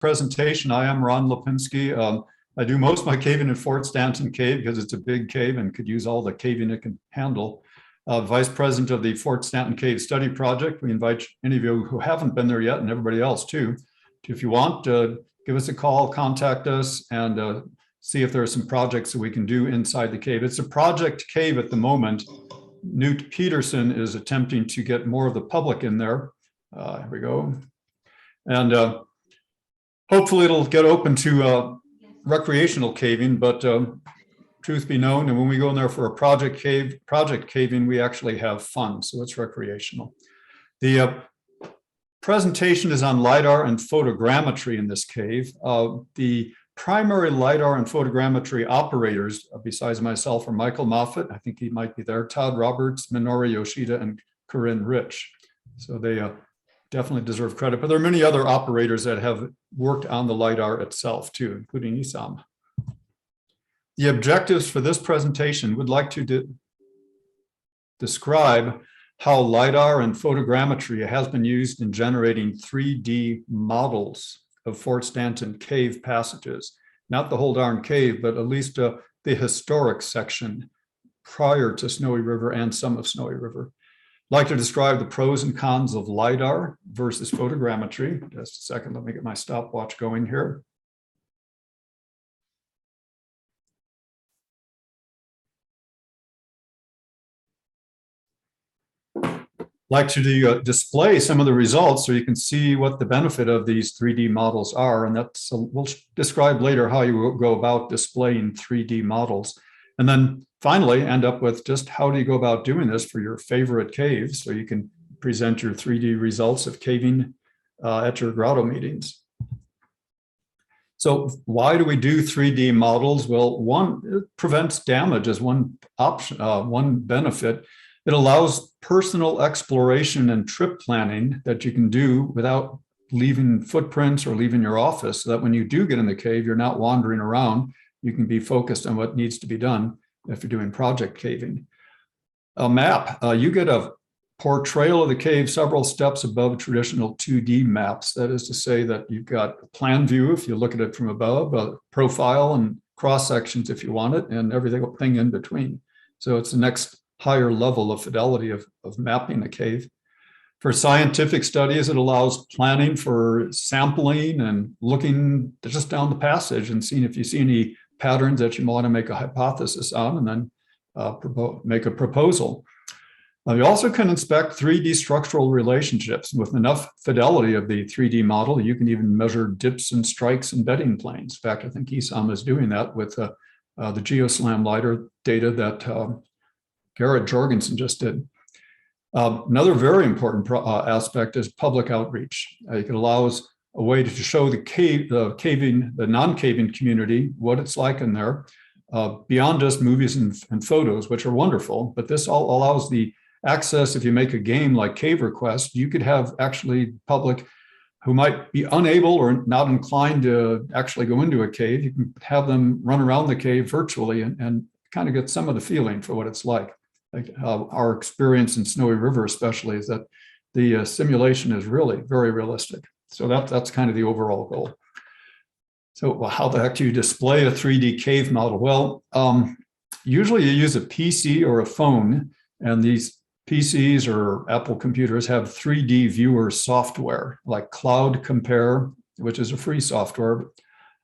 presentation. I am Ron Lipinski. I do most of my caving at Fort Stanton Cave because it's a big cave and could use all the caving it can handle. Vice President of the Fort Stanton Cave Study Project. We invite any of you who haven't been there yet, and everybody else too, to, if you want, give us a call, contact us, and see if there are some projects that we can do inside the cave. It's a project cave at the moment. Newt Peterson is attempting to get more of the public in there. Here we go. And hopefully it'll get open to recreational caving, but truth be known, and when we go in there for a project caving, we actually have fun, so it's recreational. The presentation is on LIDAR and photogrammetry in this cave. The primary LIDAR and photogrammetry operators, besides myself, are Michael Moffat, I think he might be there, Todd Roberts, Minoru Yoshida, and Corinne Rich. So they definitely deserve credit, but there are many other operators that have worked on the LIDAR itself too, including Isam. The objectives for this presentation would like to describe how LIDAR and photogrammetry has been used in generating 3D models of Fort Stanton cave passages. Not the whole darn cave, but at least the historic section prior to Snowy River and some of Snowy River. I'd like to describe the pros and cons of LIDAR versus photogrammetry. Just a second, let me get my stopwatch going here. Like to display some of the results so you can see what the benefit of these 3D models are. And that's, we'll describe later how you will go about displaying 3D models. And then finally end up with just how do you go about doing this for your favorite caves so you can present your 3D results of caving at your grotto meetings. So why do we do 3D models? Well, one, it prevents damage as one option, one benefit. It allows personal exploration and trip planning that you can do without leaving footprints or leaving your office, so that when you do get in the cave, you're not wandering around. You can be focused on what needs to be done if you're doing project caving. A map, you get a portrayal of the cave several steps above traditional 2D maps. That is to say that you've got a plan view if you look at it from above, a profile and cross sections if you want it, and everything in between. So it's the next higher level of fidelity of mapping a cave. For scientific studies, it allows planning for sampling and looking just down the passage and seeing if you see any patterns that you want to make a hypothesis on, and then make a proposal. You also can inspect 3D structural relationships. With enough fidelity of the 3D model, you can even measure dips and strikes and bedding planes. In fact, I think Isam is doing that with the GeoSLAM LIDAR data that Garrett Jorgensen just did. Another very important aspect is public outreach. It allows a way to show the non-caving community what it's like in there, beyond just movies and photos, which are wonderful. But this all allows the access. If you make a game like Cave Request, you could have actually public who might be unable or not inclined to actually go into a cave. You can have them run around the cave virtually and kind of get some of the feeling for what it's like. Our experience in Snowy River especially is that the simulation is really very realistic. So that's kind of the overall goal. So how the heck do you display a 3D cave model? Well, usually you use a PC or a phone, and these PCs or Apple computers have 3D viewer software like Cloud Compare, which is a free software,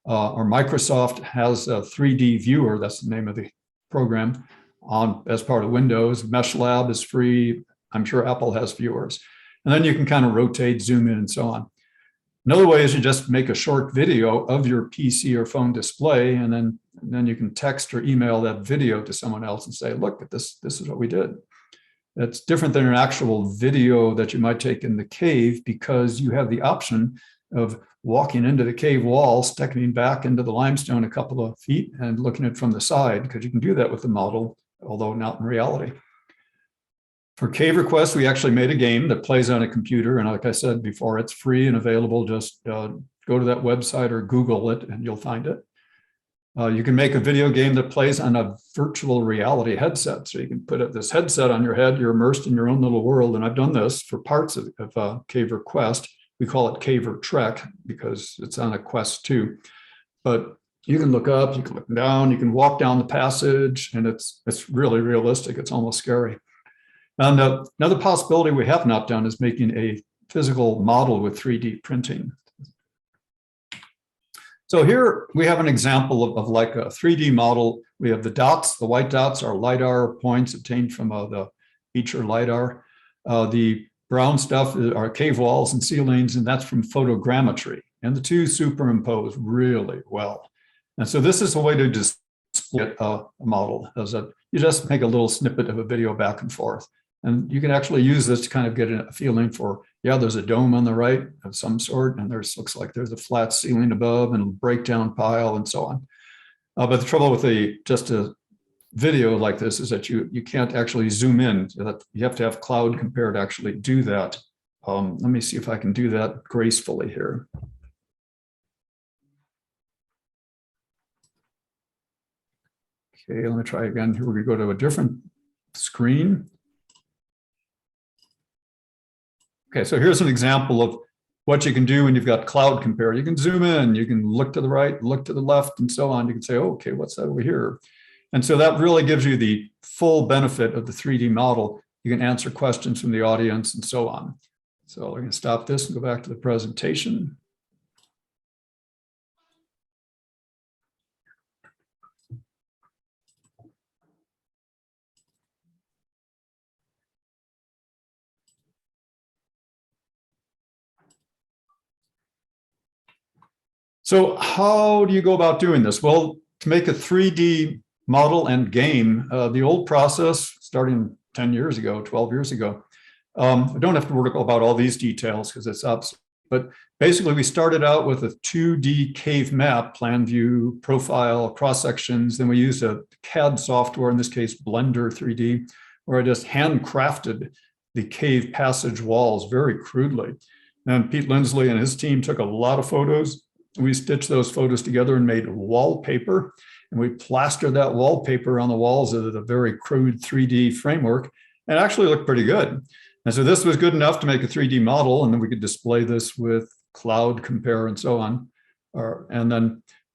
or Microsoft has a 3D viewer, that's the name of the program, as part of Windows. MeshLab is free. I'm sure Apple has viewers. And then you can kind of rotate, zoom in, and so on. Another way is you just make a short video of your PC or phone display, and then you can text or email that video to someone else and say, look, this is what we did. It's different than an actual video that you might take in the cave, because you have the option of walking into the cave wall, stepping back into the limestone a couple of feet and looking at it from the side, because you can do that with the model, although not in reality. For Cave Request, we actually made a game that plays on a computer. And like I said before, it's free and available. Just go to that website or Google it and you'll find it. You can make a video game that plays on a virtual reality headset. So you can put this headset on your head, you're immersed in your own little world. And I've done this for parts of Cave Request. We call it cave or trek because it's on a quest too. But you can look up, you can look down, you can walk down the passage, and it's really realistic. It's almost scary. And another possibility we have not done is making a physical model with 3D printing. So here we have an example of like a 3D model. We have the dots, the white dots are LIDAR points obtained from the Beecher LIDAR. The brown stuff are cave walls and ceilings, and that's from photogrammetry. And the two superimpose really well. And so this is a way to display a model, is that you just make a little snippet of a video back and forth. And you can actually use this to kind of get a feeling for, yeah, there's a dome on the right of some sort, and looks like there's a flat ceiling above and a breakdown pile and so on. But the trouble with just a video like this is that you can't actually zoom in. You have to have cloud compare to actually do that. Let me see if I can do that gracefully here. Okay, let me try again. Here we go to a different screen. Okay, so here's an example of what you can do when you've got cloud compare. You can zoom in, you can look to the right, look to the left, and so on. You can say, oh, okay, what's that over here? And so that really gives you the full benefit of the 3D model. You can answer questions from the audience and so on. So we're going to stop this and go back to the presentation. So how do you go about doing this? Well, to make a 3D model and game, the old process starting 10 years ago, 12 years ago, I don't have to worry about all these details because it's up. But basically, we started out with a 2D cave map, plan view, profile, cross sections. Then we used a CAD software, in this case, Blender 3D, where I just handcrafted the cave passage walls very crudely. And Pete Lindsley and his team took a lot of photos. We stitched those photos together and made wallpaper, and we plastered that wallpaper on the walls of a very crude 3D framework, and it actually looked pretty good. And so this was good enough to make a 3D model, and then we could display this with cloud compare and so on.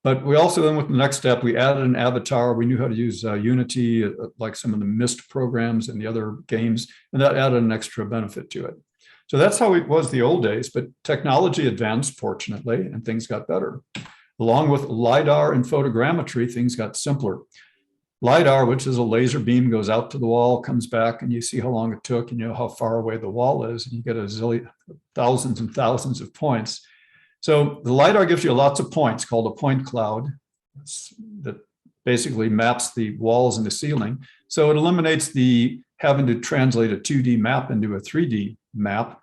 But we also then with the next step, we added an avatar. We knew how to use Unity, like some of the Mist programs and the other games, and that added an extra benefit to it. So that's how it was the old days, but technology advanced, fortunately, and things got better. Along with LIDAR and photogrammetry, things got simpler. LIDAR, which is a laser beam, goes out to the wall, comes back, and you see how long it took, and you know how far away the wall is, and you get a zillion, thousands and thousands of points. So the LIDAR gives you lots of points called a point cloud that basically maps the walls and the ceiling. So it eliminates the having to translate a 2D map into a 3D map.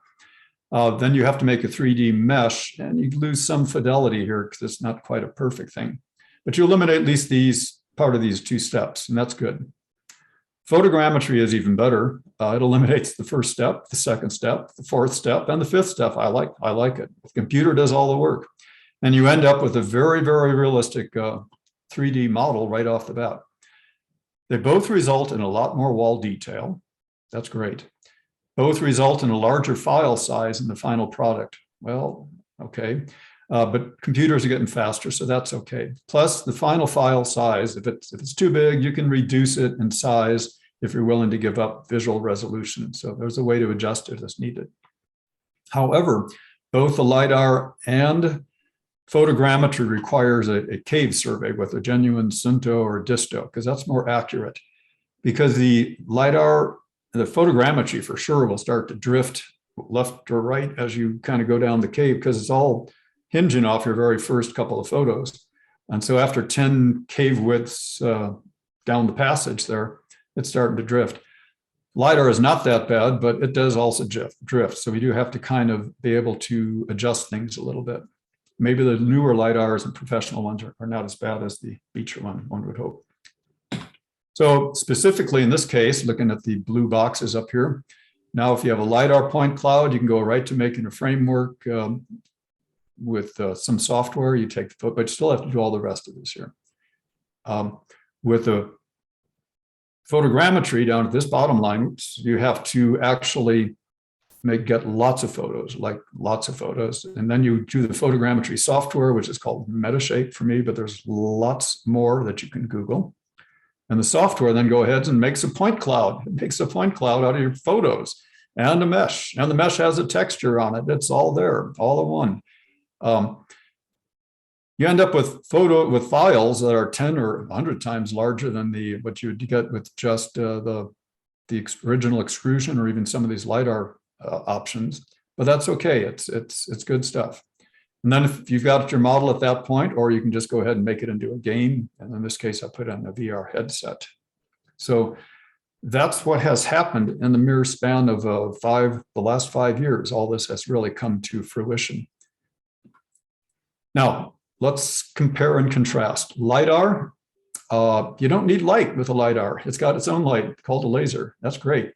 Then you have to make a 3D mesh, and you lose some fidelity here because it's not quite a perfect thing. But you eliminate at least part of these two steps, and that's good. Photogrammetry is even better. It eliminates the first step, the second step, the fourth step, and the fifth step. I like it. The computer does all the work. And you end up with a very, very realistic 3D model right off the bat. They both result in a lot more wall detail. That's great. Both result in a larger file size in the final product. Well, okay. But computers are getting faster, so that's okay. Plus, the final file size, if it's too big, you can reduce it in size if you're willing to give up visual resolution. So there's a way to adjust it as needed. However, both the LIDAR and photogrammetry requires a cave survey with a genuine Sunto or disto, because that's more accurate. Because the LIDAR, the photogrammetry for sure will start to drift left or right as you kind of go down the cave, because it's all hinging off your very first couple of photos. And so after 10 cave widths down the passage there, it's starting to drift. LIDAR is not that bad, but it does also drift. So we do have to kind of be able to adjust things a little bit. Maybe the newer LIDARs and professional ones are not as bad as the Beecher one would hope. So specifically in this case, looking at the blue boxes up here, now if you have a LIDAR point cloud, you can go right to making a framework with some software. You take the photo, but you still have to do all the rest of this here. With the photogrammetry down at this bottom line, you have to actually get lots of photos, like lots of photos. And then you do the photogrammetry software, which is called Metashape for me, but there's lots more that you can Google. And the software then go ahead and makes a point cloud. It makes a point cloud out of your photos and a mesh. And the mesh has a texture on it. It's all there, all in one. You end up with files that are 10 or 100 times larger than what you would get with just the original extrusion or even some of these LIDAR options. But that's okay. It's good stuff. And then if you've got your model at that point, or you can just go ahead and make it into a game. And in this case, I put on a VR headset. So that's what has happened in the mere span of the last 5 years. All this has really come to fruition. Now, let's compare and contrast. LIDAR, you don't need light with a LIDAR. It's got its own light called a laser. That's great.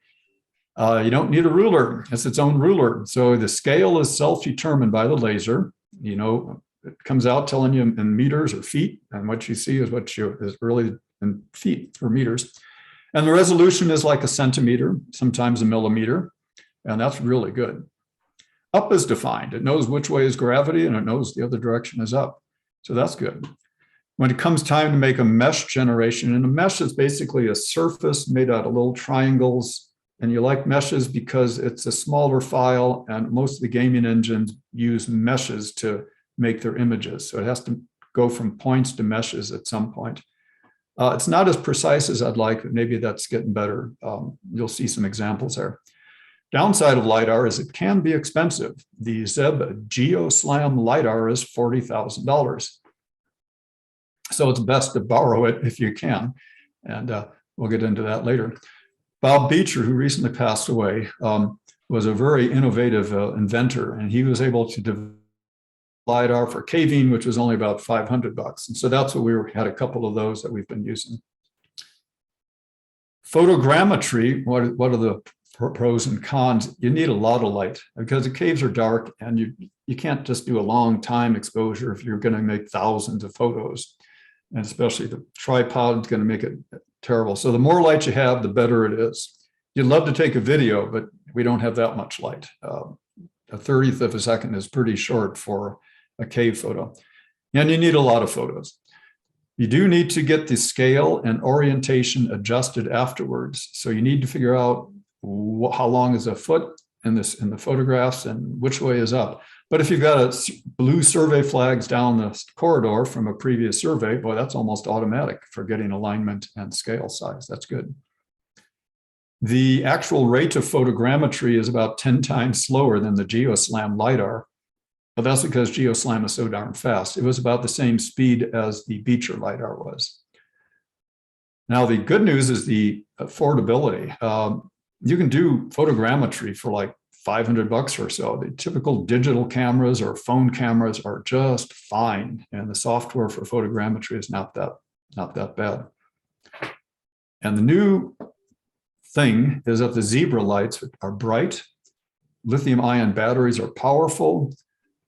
You don't need a ruler. It's its own ruler. So the scale is self-determined by the laser. You know, it comes out telling you in meters or feet, and what you see is is really in feet or meters. And the resolution is like a centimeter, sometimes a millimeter, and that's really good. Up is defined. It knows which way is gravity, and it knows the other direction is up. So that's good. When it comes time to make a mesh generation, and a mesh is basically a surface made out of little triangles. And you like meshes because it's a smaller file, and most of the gaming engines use meshes to make their images. So it has to go from points to meshes at some point. It's not as precise as I'd like, but maybe that's getting better. You'll see some examples there. Downside of LIDAR is it can be expensive. The Zeb GeoSlam LIDAR is $40,000. So it's best to borrow it if you can. And we'll get into that later. Bob Beecher, who recently passed away, was a very innovative inventor, and he was able to develop LIDAR for caving, which was only about $500. And so that's what had a couple of those that we've been using. Photogrammetry, what are the pros and cons? You need a lot of light because the caves are dark, and you can't just do a long time exposure if you're going to make thousands of photos. And especially the tripod is going to make it terrible. So the more light you have, the better it is. You'd love to take a video, but we don't have that much light. A 30th of a second is pretty short for a cave photo. And you need a lot of photos. You do need to get the scale and orientation adjusted afterwards. So you need to figure out how long is a foot in the photographs and which way is up. But if you've got blue survey flags down the corridor from a previous survey, boy, that's almost automatic for getting alignment and scale size. That's good. The actual rate of photogrammetry is about 10 times slower than the GeoSlam LIDAR, but that's because GeoSlam is so darn fast. It was about the same speed as the Beecher LIDAR was. Now, the good news is the affordability. You can do photogrammetry for like $500 or so. The typical digital cameras or phone cameras are just fine, and the software for photogrammetry is not that bad. And the new thing is that the zebra lights are bright. Lithium-ion batteries are powerful.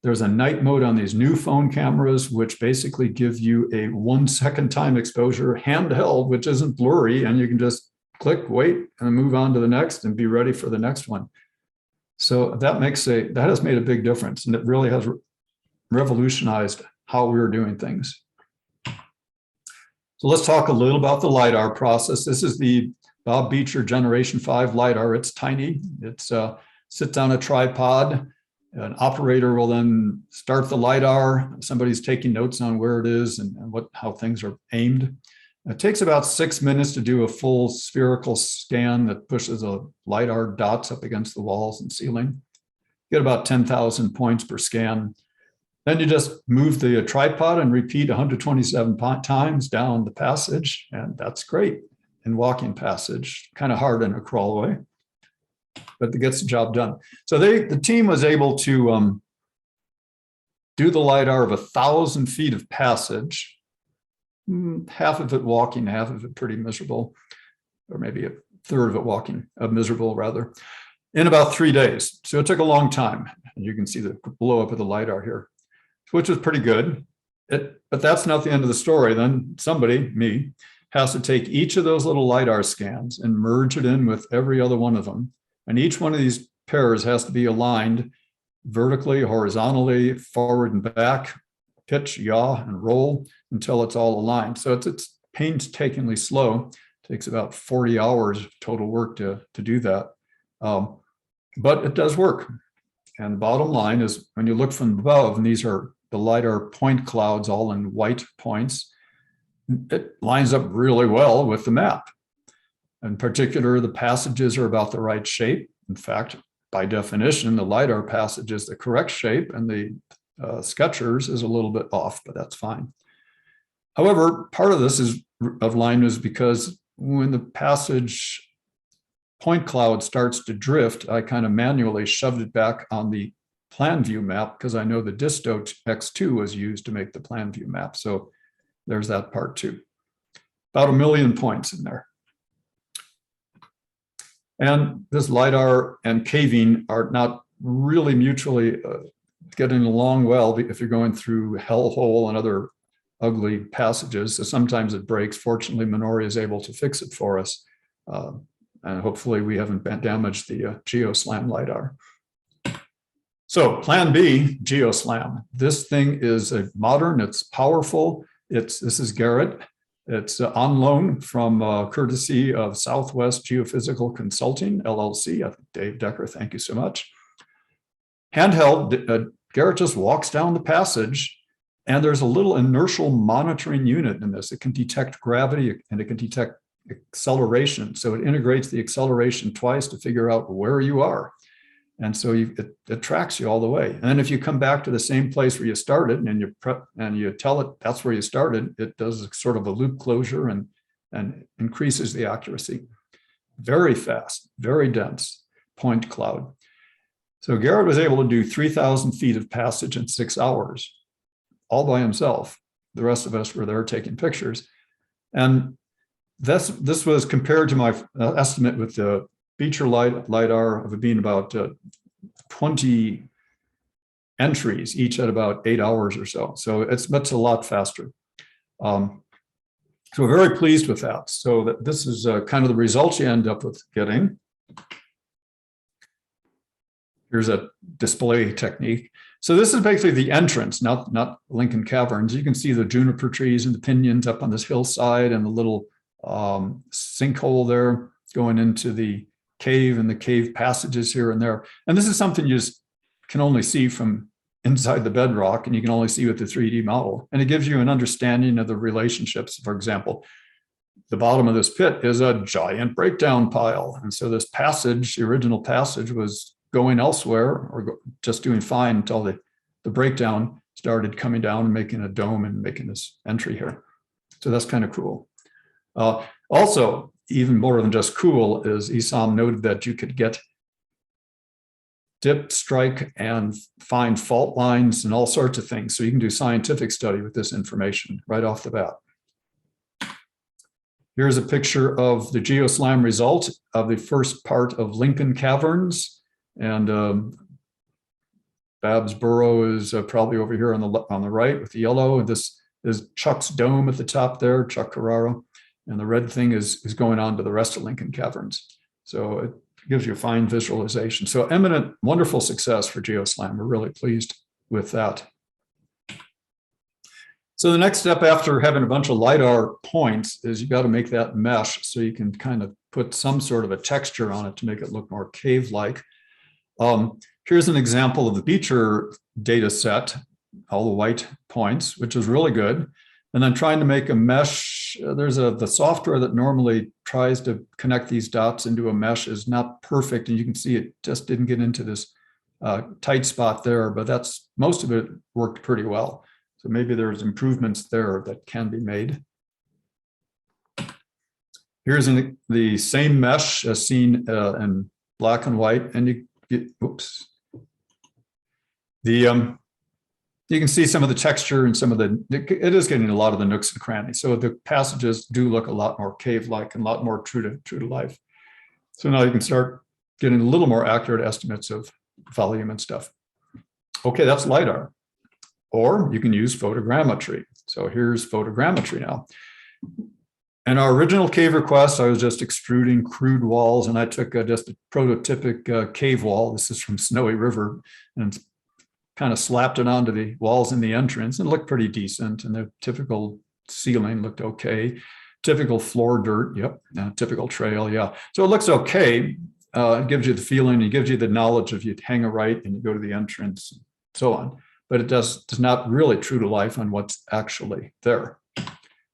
There's a night mode on these new phone cameras, which basically give you a 1 second time exposure handheld, which isn't blurry, and you can just click, wait, and move on to the next and be ready for the next one. So that has made a big difference, and it really has revolutionized how we're doing things. So let's talk a little about the LIDAR process. This is the Bob Beecher Generation 5 LIDAR. It's tiny. It sits on a tripod. An operator will then start the LIDAR. Somebody's taking notes on where it is and how things are aimed. It takes about 6 minutes to do a full spherical scan that pushes the LIDAR dots up against the walls and ceiling. Get about 10,000 points per scan. Then you just move the tripod and repeat 127 times down the passage, and that's great in walking passage. Kind of hard in a crawlway, but it gets the job done. So the team was able to do the LIDAR of 1,000 feet of passage, half of it walking, half of it pretty miserable, or maybe a third of it walking, miserable rather, in about 3 days. So it took a long time. And you can see the blow up of the LIDAR here, which was pretty good. But that's not the end of the story. Then somebody, me, has to take each of those little LIDAR scans and merge it in with every other one of them. And each one of these pairs has to be aligned vertically, horizontally, forward and back, pitch, yaw, and roll until it's all aligned. So it's painstakingly slow. It takes about 40 hours of total work to do that. But it does work. And bottom line is when you look from above, and these are the LIDAR point clouds all in white points, it lines up really well with the map. In particular, the passages are about the right shape. In fact, by definition, the LIDAR passage is the correct shape and the sketchers is a little bit off, but that's fine. However, part of this of line is because when the passage point cloud starts to drift, I kind of manually shoved it back on the plan view map because I know the disto X2 was used to make the plan view map. So there's that part too. About 1 million points in there. And this LIDAR and caving are not really mutually getting along well if you're going through hellhole and other ugly passages. So sometimes it breaks. Fortunately, Minori is able to fix it for us. And hopefully we haven't damaged the GeoSlam LIDAR. So plan B, GeoSlam. This thing is modern, it's powerful. This is Garrett. It's on loan from courtesy of Southwest Geophysical Consulting, LLC. Dave Decker, thank you so much. Handheld, Garrett just walks down the passage and there's a little inertial monitoring unit in this. It can detect gravity and it can detect acceleration. So it integrates the acceleration twice to figure out where you are. And so it tracks you all the way. And then if you come back to the same place where you started and you tell it that's where you started, it does sort of a loop closure and increases the accuracy. Very fast, very dense point cloud. So Garrett was able to do 3,000 feet of passage in 6 hours, all by himself. The rest of us were there taking pictures. And this was compared to my estimate with the Beecher LIDAR of it being about 20 entries, each at about 8 hours or so. So it's a lot faster. So we're very pleased with that. So this is kind of the results you end up with getting. Here's a display technique. So this is basically the entrance, not Lincoln Caverns. You can see the juniper trees and the pinions up on this hillside and the little sinkhole there going into the cave and the cave passages here and there. And this is something you just can only see from inside the bedrock and you can only see with the 3D model. And it gives you an understanding of the relationships. For example, the bottom of this pit is a giant breakdown pile. And so this passage, the original passage, was going elsewhere or just doing fine until the breakdown started coming down and making a dome and making this entry here. So that's kind of cool. Also, even more than just cool is Isam noted that you could get dip, strike, and find fault lines and all sorts of things. So you can do scientific study with this information right off the bat. Here's a picture of the GeoSlam result of the first part of Lincoln Caverns. And Babs Burrow is probably over here on the right with the yellow. And this is Chuck's dome at the top there, Chuck Carraro. And the red thing is going on to the rest of Lincoln Caverns. So it gives you a fine visualization. So eminent, wonderful success for GeoSlam. We're really pleased with that. So the next step after having a bunch of LIDAR points is you got to make that mesh so you can kind of put some sort of a texture on it to make it look more cave-like. Here's an example of the Beecher data set, all the white points, which is really good. And then trying to make a mesh, there's the software that normally tries to connect these dots into a mesh is not perfect. And you can see it just didn't get into this tight spot there, but most of it worked pretty well. So maybe there's improvements there that can be made. Here's the same mesh as seen in black and white. And you can see some of the texture and it is getting a lot of the nooks and crannies. So the passages do look a lot more cave-like and a lot more true to life. So now you can start getting a little more accurate estimates of volume and stuff. Okay, that's LIDAR. Or you can use photogrammetry. So here's photogrammetry now. And our original cave request, I was just extruding crude walls, and I took just a prototypic cave wall. This is from Snowy River, and kind of slapped it onto the walls in the entrance, and it looked pretty decent. And the typical ceiling looked okay. Typical floor dirt, yep. Typical trail, yeah. So it looks okay. It gives you the feeling, it gives you the knowledge if you hang a right and you go to the entrance, and so on. But it does not really true to life on what's actually there.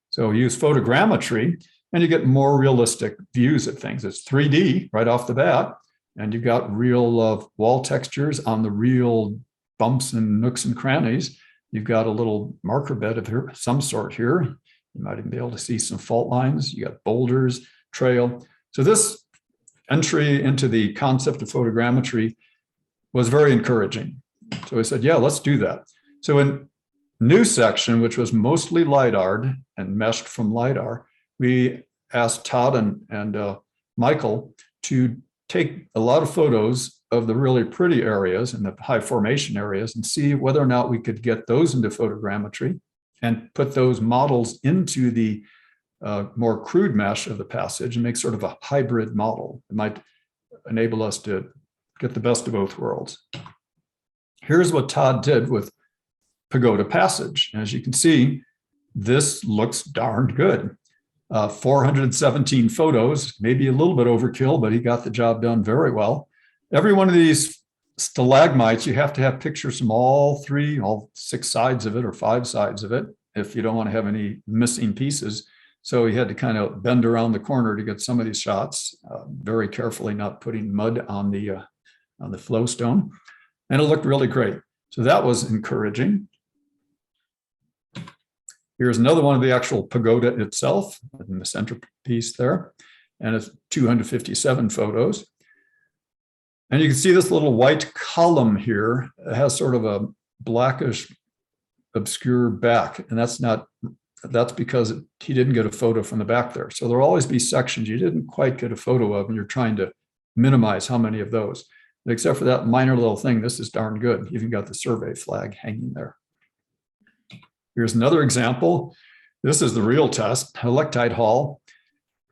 So use photogrammetry, and you get more realistic views of things. It's 3D right off the bat, and you've got real wall textures on the real bumps and nooks and crannies. You've got a little marker bed of some sort here. You might even be able to see some fault lines. You got boulders, trail. So this entry into the concept of photogrammetry was very encouraging. So I said, yeah, let's do that. So in new section, which was mostly LIDAR and meshed from LIDAR, we asked Todd and Michael to take a lot of photos of the really pretty areas and the high formation areas and see whether or not we could get those into photogrammetry and put those models into the more crude mesh of the passage and make sort of a hybrid model. It might enable us to get the best of both worlds. Here's what Todd did with Pagoda Passage. As you can see, this looks darned good. 417 photos, maybe a little bit overkill, but he got the job done very well. Every one of these stalagmites, you have to have pictures from all 6 sides of it or 5 sides of it if you don't want to have any missing pieces. So he had to kind of bend around the corner to get some of these shots, very carefully not putting mud on the flow stone. And it looked really great. So that was encouraging. Here's another one of the actual pagoda itself in the centerpiece there. And it's 257 photos. And you can see this little white column here. It has sort of a blackish, obscure back. And that's because he didn't get a photo from the back there. So there'll always be sections you didn't quite get a photo of, and you're trying to minimize how many of those. But except for that minor little thing, this is darn good. You even got the survey flag hanging there. Here's another example. This is the real test, Helictite Hall.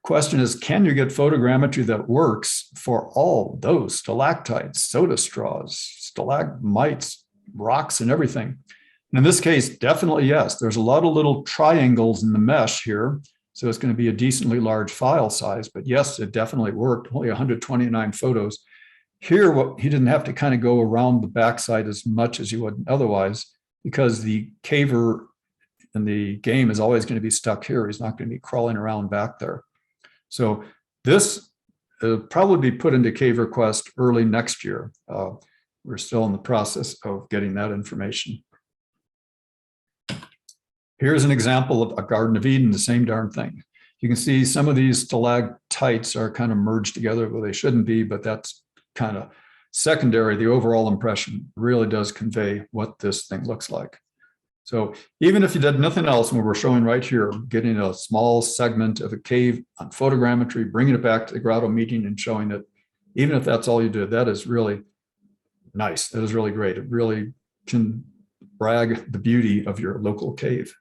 Question is, can you get photogrammetry that works for all those stalactites, soda straws, stalagmites, rocks, and everything? And in this case, definitely yes. There's a lot of little triangles in the mesh here, so it's going to be a decently large file size. But yes, it definitely worked. Only 129 photos. Here, he didn't have to kind of go around the backside as much as you would otherwise, because the caver in the game is always going to be stuck here. He's not going to be crawling around back there. So this will probably be put into Cave Request early next year. We're still in the process of getting that information. Here's an example of a Garden of Eden, the same darn thing. You can see some of these stalactites are kind of merged together where they shouldn't be, but that's kind of secondary. The overall impression really does convey what this thing looks like. So even if you did nothing else, when we're showing right here, getting a small segment of a cave on photogrammetry, bringing it back to the Grotto meeting and showing it, even if that's all you did, that is really nice. That is really great. It really can brag the beauty of your local cave.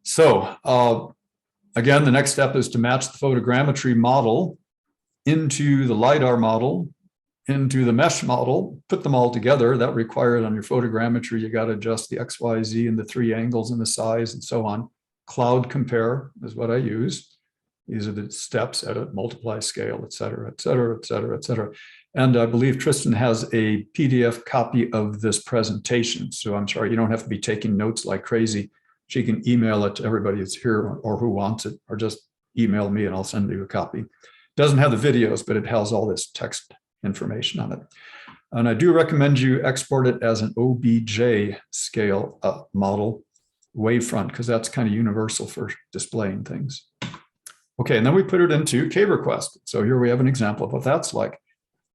So again, the next step is to match the photogrammetry model into the LIDAR model, into the mesh model, put them all together. That requires on your photogrammetry, you got to adjust the X, Y, Z and the 3 angles and the size and so on. Cloud compare is what I use. These are the steps: edit, multiply, scale, et cetera, et cetera, et cetera, et cetera. And I believe Tristan has a PDF copy of this presentation. So I'm sorry, you don't have to be taking notes like crazy. She can email it to everybody that's here or who wants it, or just email me and I'll send you a copy. It doesn't have the videos, but it has all this text information on it. And I do recommend you export it as an OBJ scale model wavefront, because that's kind of universal for displaying things. Okay, and then we put it into Cave Request. So here we have an example of what that's like.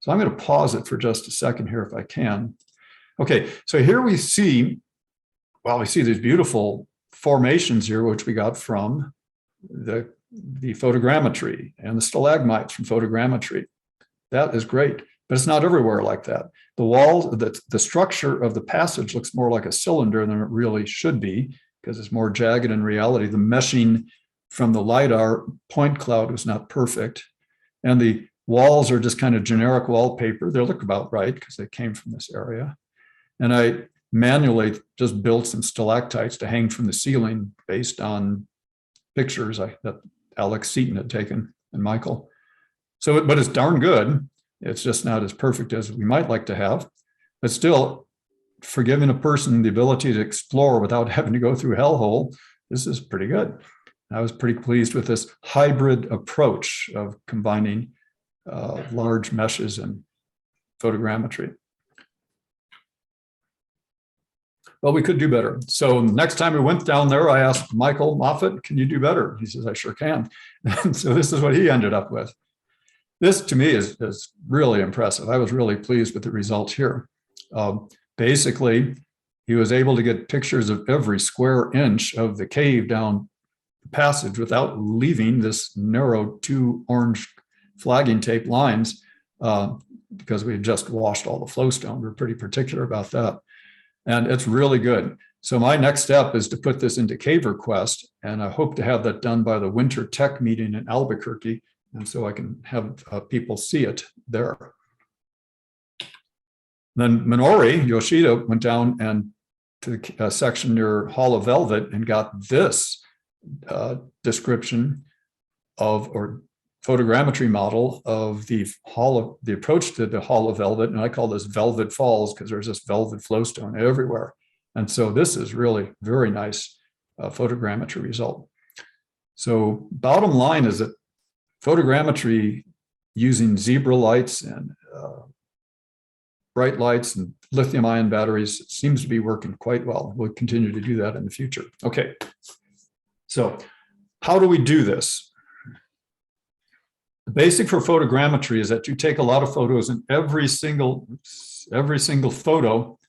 So I'm going to pause it for just a second here if I can. Okay, so here we see, well, we see these beautiful formations here, which we got from the photogrammetry and the stalagmites from photogrammetry. That is great, but it's not everywhere like that. The walls, the structure of the passage looks more like a cylinder than it really should be, because it's more jagged in reality. The meshing from the LIDAR point cloud was not perfect. And the walls are just kind of generic wallpaper. They look about right because they came from this area. And I manually just built some stalactites to hang from the ceiling based on pictures that Alex Seaton had taken and Michael. So, but it's darn good. It's just not as perfect as we might like to have. But still, for giving a person the ability to explore without having to go through hellhole, this is pretty good. I was pretty pleased with this hybrid approach of combining large meshes and photogrammetry. Well, we could do better. So next time we went down there, I asked Michael Moffett, can you do better? He says, I sure can. And so this is what he ended up with. This to me is really impressive. I was really pleased with the results here. Basically, he was able to get pictures of every square inch of the cave down the passage without leaving this narrow 2 orange flagging tape lines because we had just washed all the flowstone. We're pretty particular about that. And it's really good. So my next step is to put this into Cave Request, and I hope to have that done by the Winter Tech meeting in Albuquerque, and so I can have people see it there. Then Minoru Yoshida went down and to the section near Hall of Velvet and got this description of, or photogrammetry model of the approach to the Hall of Velvet. And I call this Velvet Falls because there's this velvet flowstone everywhere. And so this is really very nice photogrammetry result. So bottom line is that photogrammetry using zebra lights and bright lights and lithium ion batteries seems to be working quite well. We'll continue to do that in the future. Okay, so how do we do this? The basic for photogrammetry is that you take a lot of photos and every single photo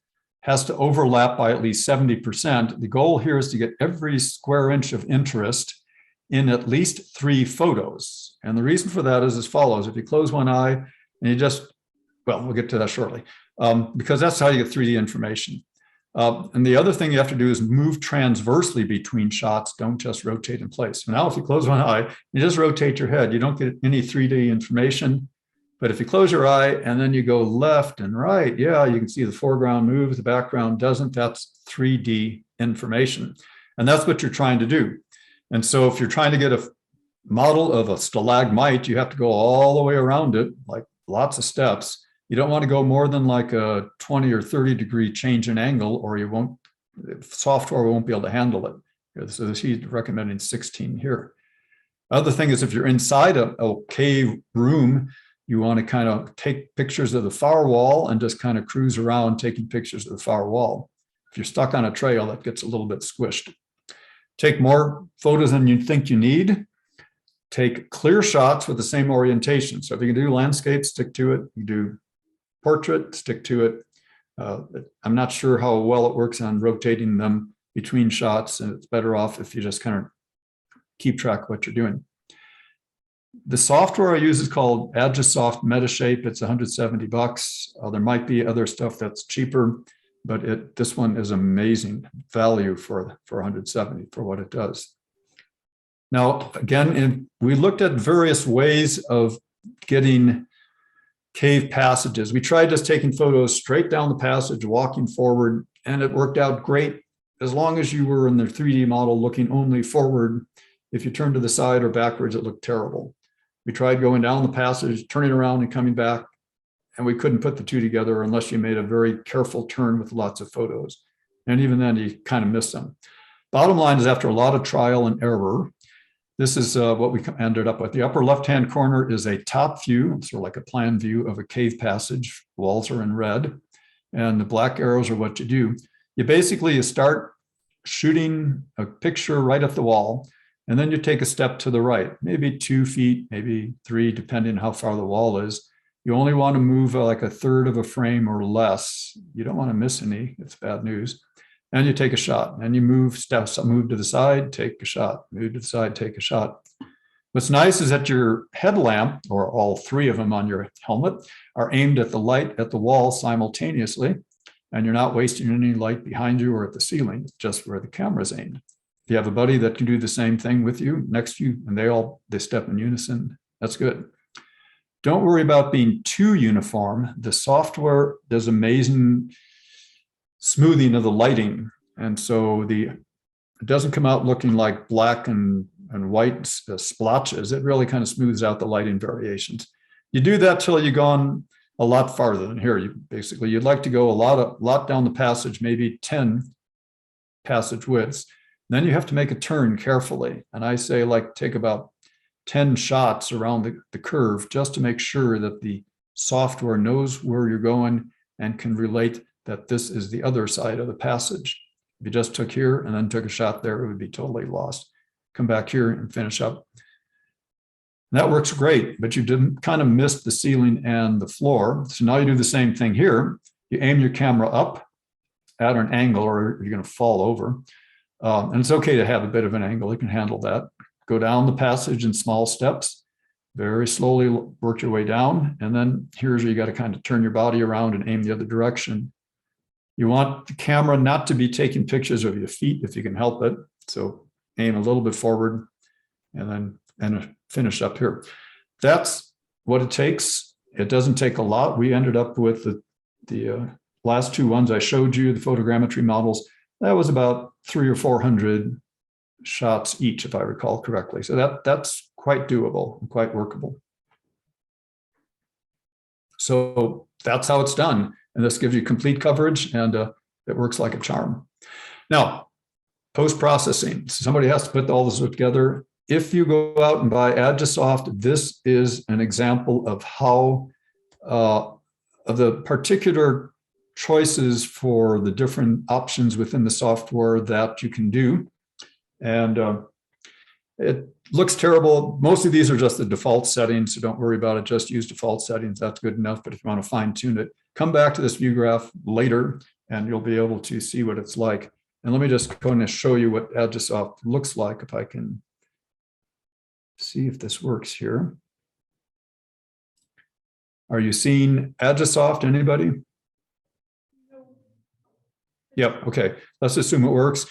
has to overlap by at least 70%. The goal here is to get every square inch of interest in at least 3 photos. And the reason for that is as follows. If you close one eye and you just, well, we'll get to that shortly, because that's how you get 3D information. And the other thing you have to do is move transversely between shots. Don't just rotate in place. So now if you close one eye, you just rotate your head. You don't get any 3D information. But if you close your eye and then you go left and right, yeah, you can see the foreground moves, the background doesn't. That's 3D information. And that's what you're trying to do. And so if you're trying to get a model of a stalagmite, you have to go all the way around it, like lots of steps. You don't want to go more than like a 20 or 30 degree change in angle, or you won't, software won't be able to handle it. So he's recommending 16 here. Other thing is if you're inside a cave room, you want to kind of take pictures of the far wall and just kind of cruise around taking pictures of the far wall. If you're stuck on a trail, that gets a little bit squished. Take more photos than you think you need. Take clear shots with the same orientation. So if you can do landscape, stick to it. You do portrait, stick to it. I'm not sure how well it works on rotating them between shots, and it's better off if you just kind of keep track of what you're doing. The software I use is called Agisoft Metashape. It's $170. There might be other stuff that's cheaper, but this one is amazing value for $170 for what it does. Now, again, we looked at various ways of getting cave passages. We tried just taking photos straight down the passage, walking forward, and it worked out great as long as you were in the 3D model looking only forward. If you turned to the side or backwards, it looked terrible. We tried going down the passage, turning around and coming back, and we couldn't put the two together unless you made a very careful turn with lots of photos. And even then, you kind of missed them. Bottom line is, after a lot of trial and error, this is what we ended up with. The upper left-hand corner is a top view, sort of like a plan view of a cave passage. Walls are in red, and the black arrows are what you do. You start shooting a picture right at the wall, and then you take a step to the right, maybe 2 feet, maybe 3, depending on how far the wall is. You only want to move like a third of a frame or less. You don't want to miss any. It's bad news. And you take a shot, and you move to the side, take a shot, move to the side, take a shot. What's nice is that your headlamp, or all 3 of them on your helmet, are aimed at the light at the wall simultaneously. and you're not wasting any light behind you or at the ceiling. It's just where the camera's aimed. If you have a buddy that can do the same thing with you, next to you, and they step in unison, that's good. Don't worry about being too uniform. The software does amazing smoothing of the lighting. And so it doesn't come out looking like black and white splotches. It really kind of smooths out the lighting variations. You do that till you've gone a lot farther than here. You'd like to go a lot down the passage, maybe 10 passage widths. Then you have to make a turn carefully. And I say take about 10 shots around the curve just to make sure that the software knows where you're going and can relate that this is the other side of the passage. If you just took here and then took a shot there, it would be totally lost. Come back here and finish up. And that works great, but you didn't kind of miss the ceiling and the floor. So now you do the same thing here. You aim your camera up at an angle or you're going to fall over. And it's okay to have a bit of an angle. You can handle that. Go down the passage in small steps, very slowly work your way down. And then here's where you got to kind of turn your body around and aim the other direction. You want the camera not to be taking pictures of your feet if you can help it. So aim a little bit forward and finish up here. That's what it takes. It doesn't take a lot. We ended up with the last two ones I showed you, the photogrammetry models. That was about 300 or 400 shots each, if I recall correctly. So that's quite doable and quite workable. So that's how it's done. And this gives you complete coverage, and it works like a charm. Now, post-processing. Somebody has to put all this together. If you go out and buy Agisoft, this is an example of how of the particular choices for the different options within the software that you can do. And it looks terrible. Most of these are just the default settings, so don't worry about it. Just use default settings. That's good enough. But if you want to fine tune it, come back to this view graph later, and you'll be able to see what it's like. And let me just go and show you what Agisoft looks like, if I can see if this works here. Are you seeing Agisoft, anybody? Yep, okay, let's assume it works.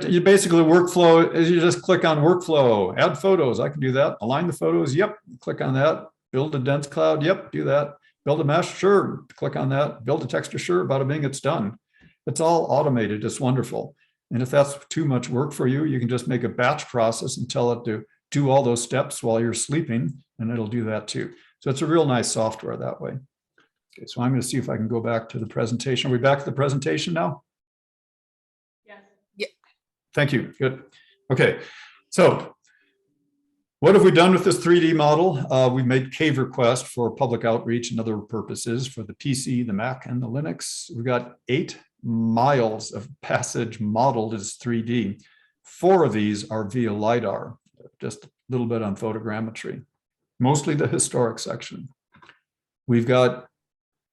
You basically workflow is you just click on workflow, add photos, I can do that. Align the photos, yep, click on that. Build a dense cloud, yep, do that. Build a mesh, sure, click on that. Build a texture, sure, bada bing, it's done. It's all automated, it's wonderful. And if that's too much work for you, you can just make a batch process and tell it to do all those steps while you're sleeping, and it'll do that too. So it's a real nice software that way. Okay, so I'm going to see if I can go back to the presentation. Are we back to the presentation now? Yes. Yeah. Thank you. Good. Okay. So what have we done with this 3D model? We've made cave request for public outreach and other purposes for the PC, the Mac, and the Linux. We've got 8 miles of passage modeled as 3D. 4 of these are via LIDAR, just a little bit on photogrammetry, mostly the historic section. We've got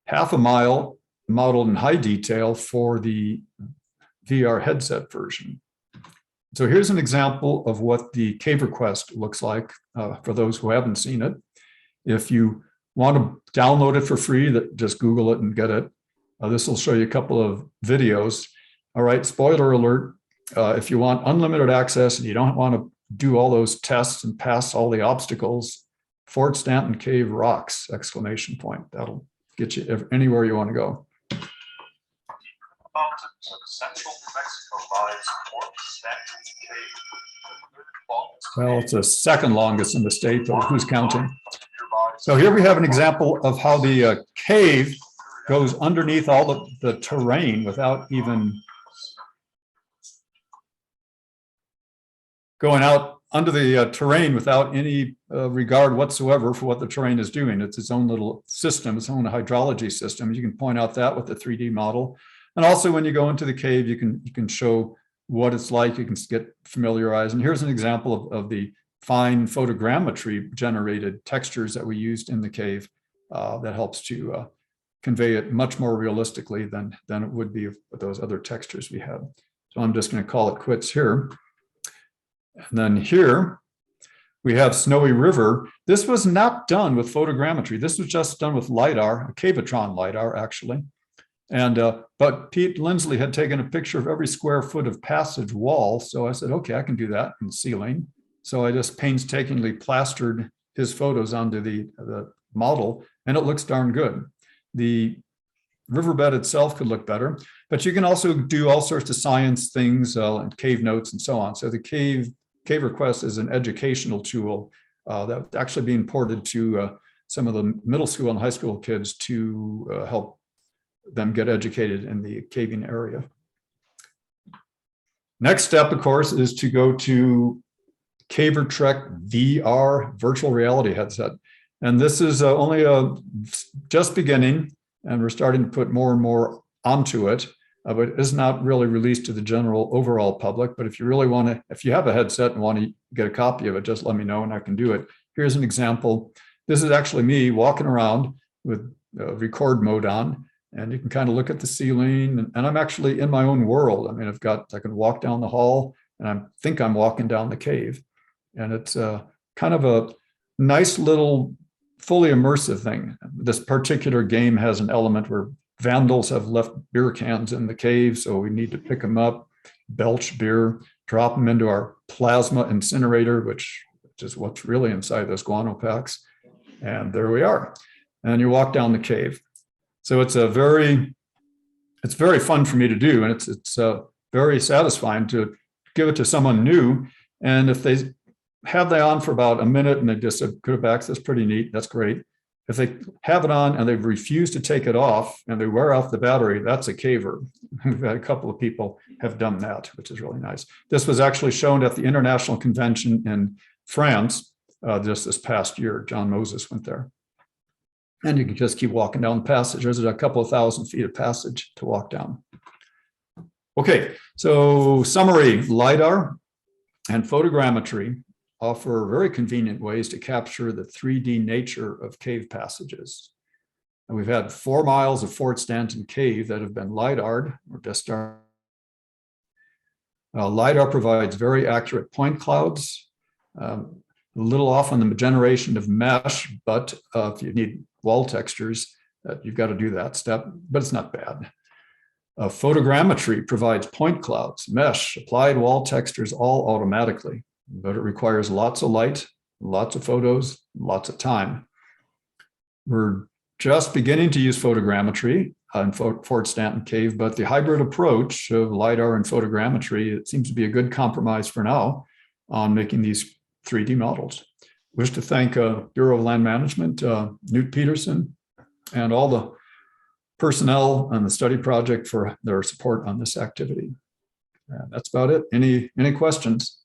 half a mile modeled in high detail for the VR headset version. So here's an example of what the cave request looks like for those who haven't seen it. If you want to download it for free, just Google it and get it. This will show you a couple of videos. All right, spoiler alert. If you want unlimited access and you don't want to do all those tests and pass all the obstacles, Fort Stanton Cave rocks, exclamation point. That'll get you anywhere you want to go. Mountains of central Mexico lies Fort Stanton Cave. Well, it's the second longest in the state, but who's counting? So here we have an example of how the cave goes underneath all the terrain without even going out under the terrain without any regard whatsoever for what the terrain is doing. It's its own little system, its own hydrology system. You can point out that with the 3D model. And also when you go into the cave, you can show what it's like. You can get familiarized. And here's an example of the fine photogrammetry generated textures that we used in the cave that helps to convey it much more realistically than it would be with those other textures we had. So I'm just going to call it quits here. And then here we have Snowy River. This was not done with photogrammetry. This was just done with LIDAR, a Cavatron LIDAR actually. And but Pete Lindsley had taken a picture of every square foot of passage wall. So I said, okay, I can do that in ceiling. So I just painstakingly plastered his photos onto the model, and it looks darn good. The riverbed itself could look better, but you can also do all sorts of science things, and cave notes and so on. So the cave request is an educational tool that's actually being ported to some of the middle school and high school kids to help them get educated in the caving area. Next step, of course, is to go to Caver Trek VR virtual reality headset. And this is only just beginning, and we're starting to put more and more onto it, but it is not really released to the general overall public. But if you really want to, if you have a headset and want to get a copy of it, just let me know and I can do it. Here's an example. This is actually me walking around with record mode on, and you can kind of look at the ceiling, and I'm actually in my own world. I mean, I can walk down the hall, and I think I'm walking down the cave. And it's kind of a nice little fully immersive thing. This particular game has an element where vandals have left beer cans in the cave, so we need to pick them up, belch beer, drop them into our plasma incinerator, which is what's really inside those guano packs. And there we are. And you walk down the cave. So it's very fun for me to do, and it's very satisfying to give it to someone new. And if they have that on for about a minute and they just go to back, that's pretty neat. That's great. If they have it on and they refuse to take it off and they wear off the battery, that's a caver. We've had a couple of people have done that, which is really nice. This was actually shown at the International Convention in France just this past year. John Moses went there. And you can just keep walking down the passage. There's a couple of 1,000 feet of passage to walk down. Okay, so summary: LIDAR and photogrammetry offer very convenient ways to capture the 3D nature of cave passages. And we've had 4 miles of Fort Stanton Cave that have been LIDAR'd or just started. LIDAR provides very accurate point clouds, a little off on the generation of mesh, but if you need wall textures, you've got to do that step, but it's not bad. Photogrammetry provides point clouds, mesh, applied wall textures all automatically, but it requires lots of light, lots of photos, lots of time. We're just beginning to use photogrammetry in Fort Stanton Cave, but the hybrid approach of LIDAR and photogrammetry, it seems to be a good compromise for now on making these 3D models. Wish to thank Bureau of Land Management, Newt Peterson, and all the personnel on the study project for their support on this activity. That's about it. Any questions?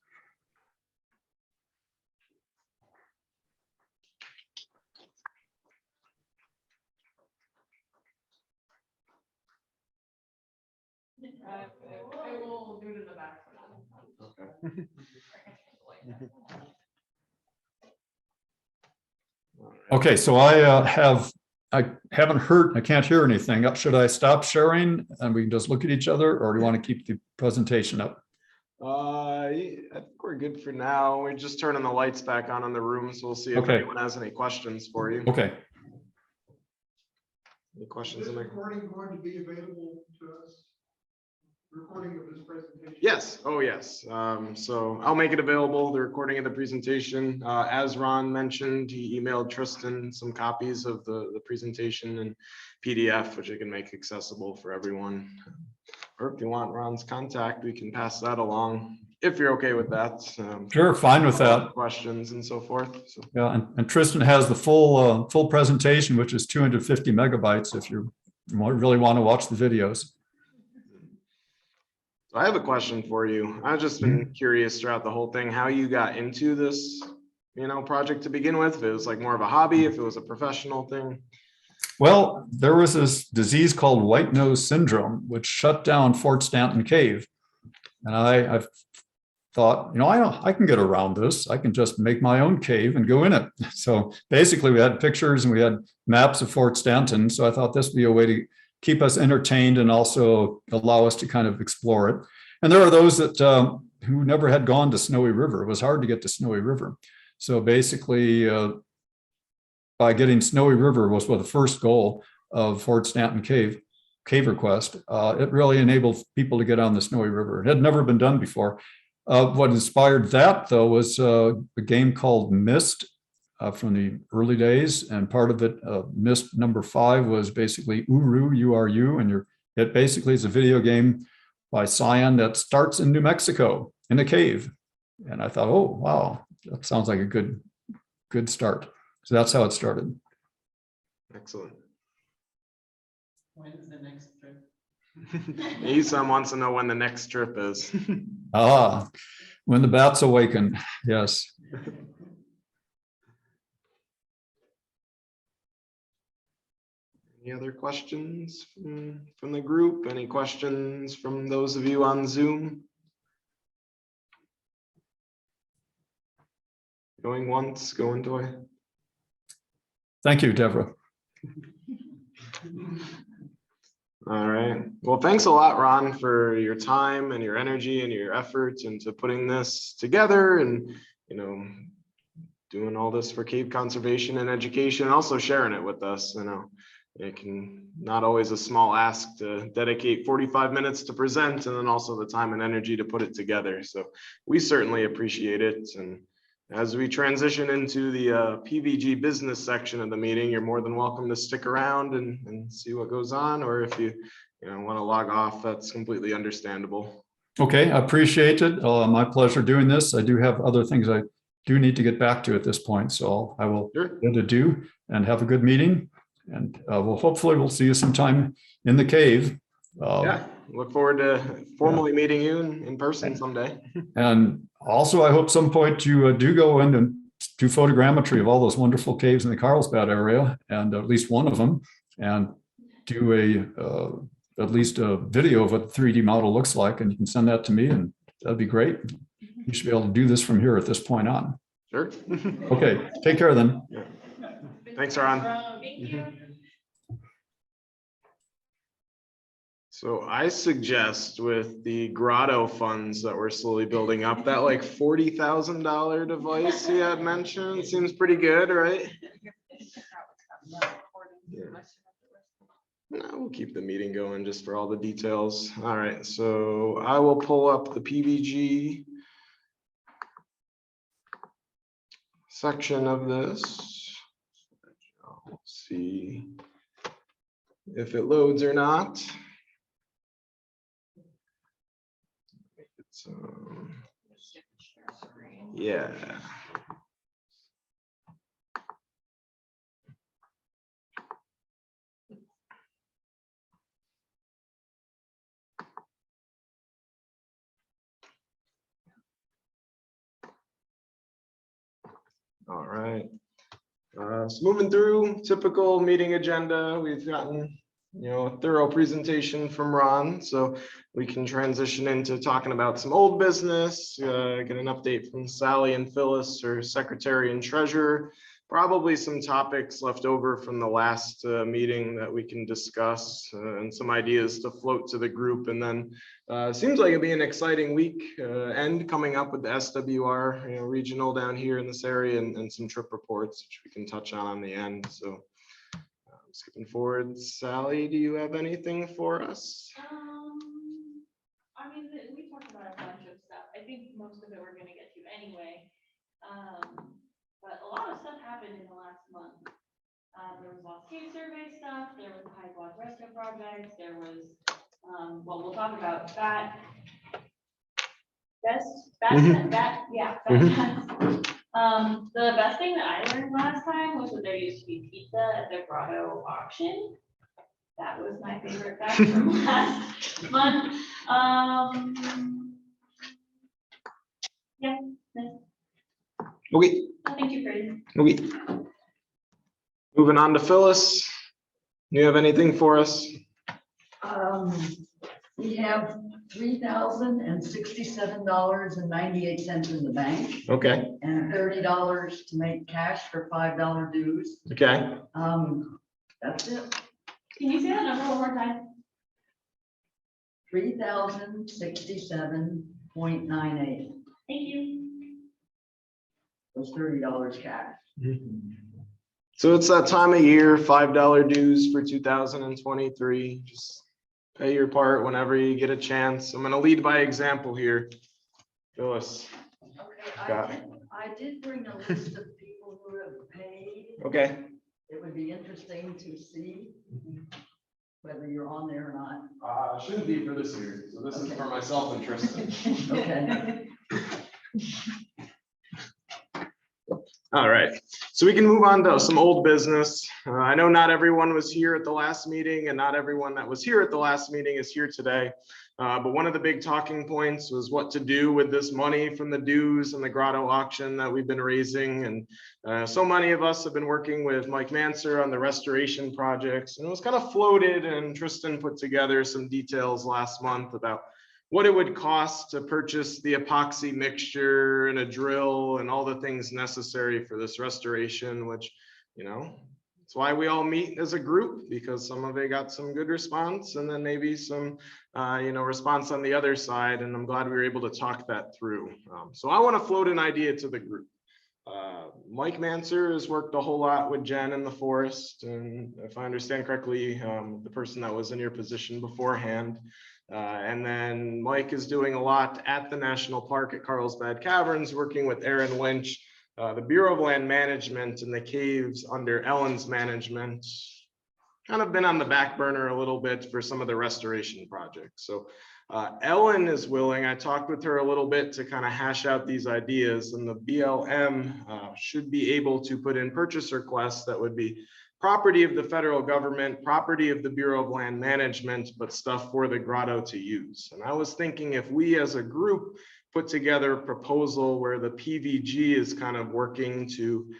I will do it in the back for now. Okay, so I haven't heard, I can't hear anything. Should I stop sharing and we can just look at each other, or do you want to keep the presentation up? I think we're good for now. We're just turning the lights back on in the room, so we'll see if anyone has any questions for you. Okay. Any questions? Is this recording going to be available to us? Recording of this presentation? Yes. Oh, yes. So I'll make it available, the recording of the presentation. As Ron mentioned, he emailed Tristan some copies of the presentation in PDF, which I can make accessible for everyone. Or if you want Ron's contact, we can pass that along, if you're okay with that. Sure, fine with that. Questions and so forth. So. Yeah, and Tristan has the full presentation, which is 250 megabytes if you really want to watch the videos. So I have a question for you. I've just been curious throughout the whole thing, how you got into this, project to begin with. If it was like more of a hobby, if it was a professional thing. Well, there was this disease called white nose syndrome, which shut down Fort Stanton Cave. And I thought, I can get around this. I can just make my own cave and go in it. So basically we had pictures and we had maps of Fort Stanton. So I thought this would be a way to keep us entertained and also allow us to kind of explore it. And there are those that who never had gone to Snowy River. It was hard to get to Snowy River. So basically, by getting Snowy River was the first goal of Fort Stanton Cave. cave request. It really enabled people to get on the Snowy River. It had never been done before. What inspired that, though, was a game called Myst from the early days, and part of it, Myst number 5, was basically Uru, U-R-U, and it basically is a video game by Cyan that starts in New Mexico in a cave. And I thought, oh, wow, that sounds like a good start. So that's how it started. Excellent. When's the next trip? Esam wants to know when the next trip is. When the bats awaken, yes. Any other questions from the group? Any questions from those of you on Zoom? Going once, going twice. Thank you, Deborah. All right. Well, thanks a lot, Ron, for your time and your energy and your efforts into putting this together and, doing all this for cave conservation and education, and also sharing it with us. It can not always a small ask to dedicate 45 minutes to present, and then also the time and energy to put it together. So we certainly appreciate it. And as we transition into the PVG business section of the meeting, you're more than welcome to stick around and see what goes on, or if you want to log off, that's completely understandable. Okay, I appreciate it. My pleasure doing this. I do have other things I do need to get back to at this point, so I will get to do and have a good meeting. And hopefully we'll see you sometime in the cave. Yeah, look forward to formally meeting you in person someday. And also, I hope some point you do go in and do photogrammetry of all those wonderful caves in the Carlsbad area, and at least one of them, and do at least a video of what the 3D model looks like, and you can send that to me, and that'd be great. You should be able to do this from here at this point on. Sure. Okay, take care then. Yeah. Thanks, Ron. Thank you. So I suggest with the Grotto funds that we're slowly building up, that like $40,000 device you had mentioned seems pretty good, right? No, we'll keep the meeting going just for all the details. All right, so I will pull up the PVG section of this. I'll see if it loads or not. Yeah. All right. So moving through typical meeting agenda, we've gotten a thorough presentation from Ron, so we can transition into talking about some old business, get an update from Sally and Phyllis, or secretary and treasurer, probably some topics left over from the last meeting that we can discuss, and some ideas to float to the group. And then seems like it'll be an exciting week end coming up with the SWR regional down here in this area, and some trip reports, which we can touch on the end. So skipping forward, Sally, do you have anything for us? I mean, we talked about a bunch of stuff. I think most of it we're gonna get to anyway. But a lot of stuff happened in the last month. There was Lost Cave survey stuff, there was the High Quad Rescue project, there was, well, we'll talk about that. The best thing that I learned last time was that there used to be pizza at the Grotto auction. That was my favorite fact from last month. Yeah. Okay. Nothing too crazy. Okay. Moving on to Phyllis. You have anything for us? We have $3,067.98 in the bank, Okay. and $30 to make cash for $5 dues. Okay. That's it. Can you say that number one more time? 3,067.98. Thank you. Was $30 cash. So it's that time of year, $5 dues for 2023. Just pay your part whenever you get a chance. I'm gonna lead by example here. Phyllis. Okay, Got I did bring a list of people who have paid. Okay. It would be interesting to see whether you're on there or not. Shouldn't be for this year. So this is Okay. for myself and Tristan. Okay. All right, so we can move on to some old business. I know not everyone was here at the last meeting and not everyone that was here at the last meeting is here today. But one of the big talking points was what to do with this money from the dues and the Grotto auction that we've been raising. And so many of us have been working with Mike Manser on the restoration projects, and it was kind of floated, and Tristan put together some details last month about what it would cost to purchase the epoxy mixture and a drill and all the things necessary for this restoration, which, you know, that's why we all meet as a group, because some of it got some good response and then maybe some, response on the other side. And I'm glad we were able to talk that through. So I want to float an idea to the group. Mike Manser has worked a whole lot with Jen in the forest. And if I understand correctly, the person that was in your position beforehand. And then Mike is doing a lot at the National Park at Carlsbad Caverns, working with Aaron Lynch, the Bureau of Land Management, and the caves under Ellen's management. Kind of been on the back burner a little bit for some of the restoration projects. So Ellen is willing, I talked with her a little bit to kind of hash out these ideas, and the BLM should be able to put in purchase requests that would be property of the federal government, property of the Bureau of Land Management, but stuff for the Grotto to use. And I was thinking if we as a group put together a proposal where the PVG is kind of working to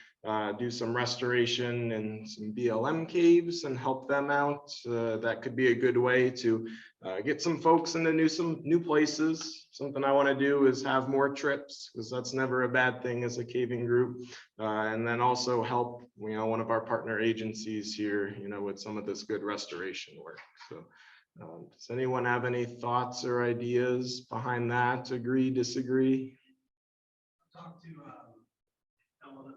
do some restoration and some BLM caves and help them out, that could be a good way to get some folks into some new places. Something I want to do is have more trips, because that's never a bad thing as a caving group. And then also help, one of our partner agencies here, with some of this good restoration work. So does anyone have any thoughts or ideas behind that? Agree, disagree? Talked to Ellen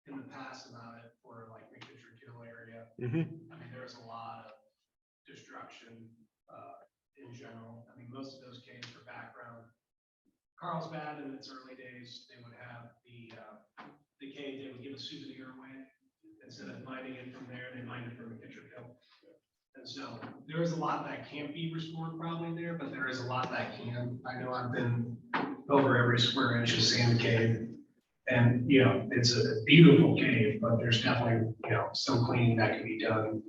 in the past about it for like the Kitcher Kill area. I mean, there's a lot of destruction in general. I mean, most of those caves for background. Carlsbad in its early days, they would have the cave, they would give a souvenir away. Instead of mining it from there, they mined it from the Kitcher Kill. And so there is a lot that can't be restored probably there, but there is a lot that can. I know I've been over every square inch of sand cave. And, it's a beautiful cave, but there's definitely, some cleaning that can be done.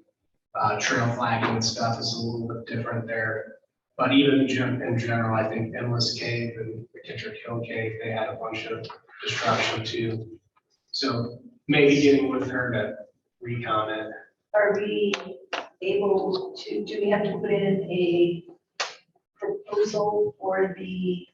Trail flagging and stuff is a little bit different there. But even in general, I think Endless Cave and the Kitcher Kill Cave, they had a bunch of destruction too. So maybe getting with her to recon it. Are we able to, do we have to put in a proposal for the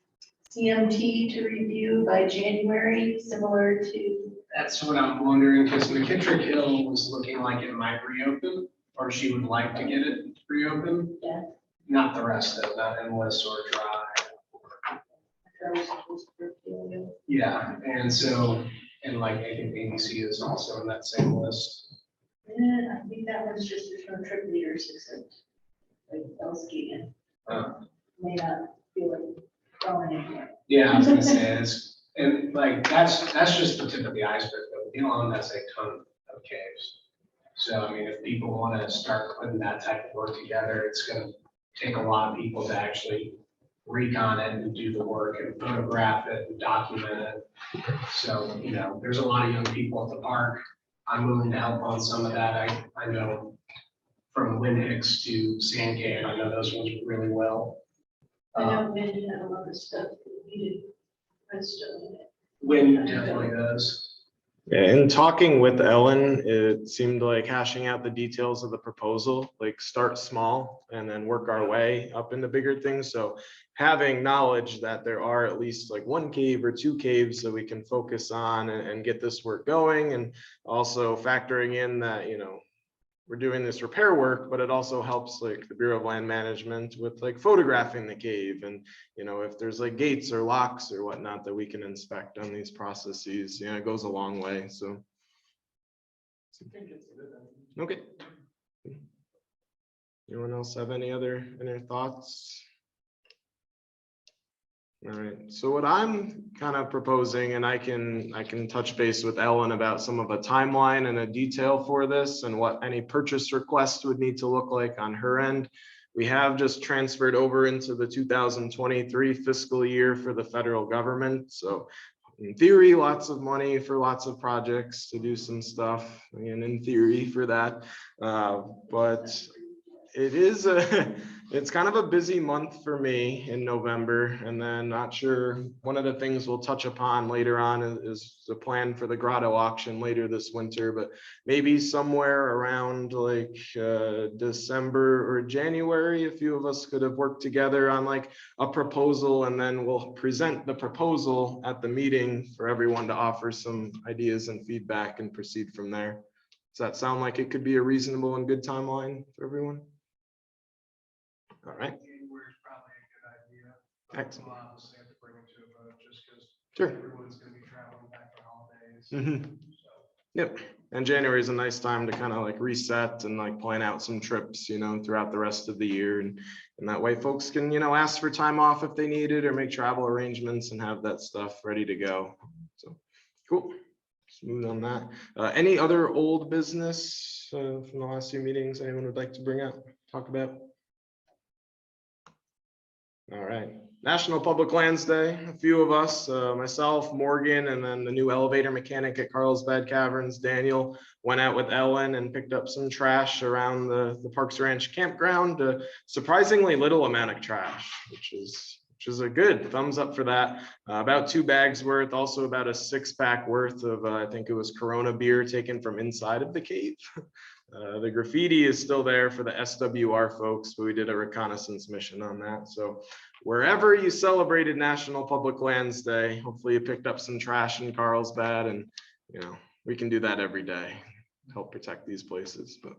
CMT to review by January, similar to? That's what I'm wondering, because McKittrick Hill was looking like it might reopen, or she would like to get it reopened. Yeah. Not the rest of it, not Endless or Dry. Yeah, and so, and like I think ABC is also in that same list. And I think that one's just for trip leaders, except like Elsky may not feel like throwing it here. Yeah, I was gonna say it's, and like that's just the tip of the iceberg, but beyond that's a ton of caves. So I mean, if people want to start putting that type of work together, it's gonna take a lot of people to actually recon it and do the work and photograph it and document it. So, there's a lot of young people at the park. I'm willing to help on some of that. I know from Lynn Hicks to Sand Cave, I know those ones really well. I know Wynn had a lot of stuff that needed, I still in it. Lynn definitely does. Yeah, in talking with Ellen, it seemed like hashing out the details of the proposal, like start small and then work our way up into bigger things. So having knowledge that there are at least like one cave or two caves that we can focus on and get this work going, and also factoring in that, we're doing this repair work, but it also helps like the Bureau of Land Management with like photographing the cave, and if there's like gates or locks or whatnot that we can inspect on these processes, it goes a long way. So okay. Anyone else have any other thoughts? All right, so what I'm kind of proposing, and I can touch base with Ellen about some of a timeline and a detail for this and what any purchase request would need to look like on her end. We have just transferred over into the 2023 fiscal year for the federal government. So in theory, lots of money for lots of projects to do some stuff, and in theory for that. But it is it's kind of a busy month for me in November, and then not sure, one of the things we'll touch upon later on is the plan for the Grotto auction later this winter, but maybe somewhere around like December or January, a few of us could have worked together on like a proposal, and then we'll present the proposal at the meeting for everyone to offer some ideas and feedback and proceed from there. Does that sound like it could be a reasonable and good timeline for everyone? All right. January is probably a good idea. Excellent. We'll obviously have to bring it to a vote just because Sure. everyone's going to be traveling back for holidays. So, Yep. And January is a nice time to kind of like reset and like plan out some trips, you know, throughout the rest of the year. And that way folks can, you know, ask for time off if they need it or make travel arrangements and have that stuff ready to go. So cool. Smooth on that. Any other old business from the last few meetings anyone would like to bring up, talk about? All right, National Public Lands Day. A few of us, myself, Morgan, and then the new elevator mechanic at Carlsbad Caverns, Daniel, went out with Ellen and picked up some trash around the Parks Ranch campground. Surprisingly little amount of trash, which is a good thumbs up for that. About 2 bags worth, also about a 6-pack worth of, I think it was Corona beer taken from inside of the cave. The graffiti is still there for the SWR folks, but we did a reconnaissance mission on that. So wherever you celebrated National Public Lands Day, hopefully you picked up some trash in Carlsbad, and you know, we can do that every day, help protect these places. But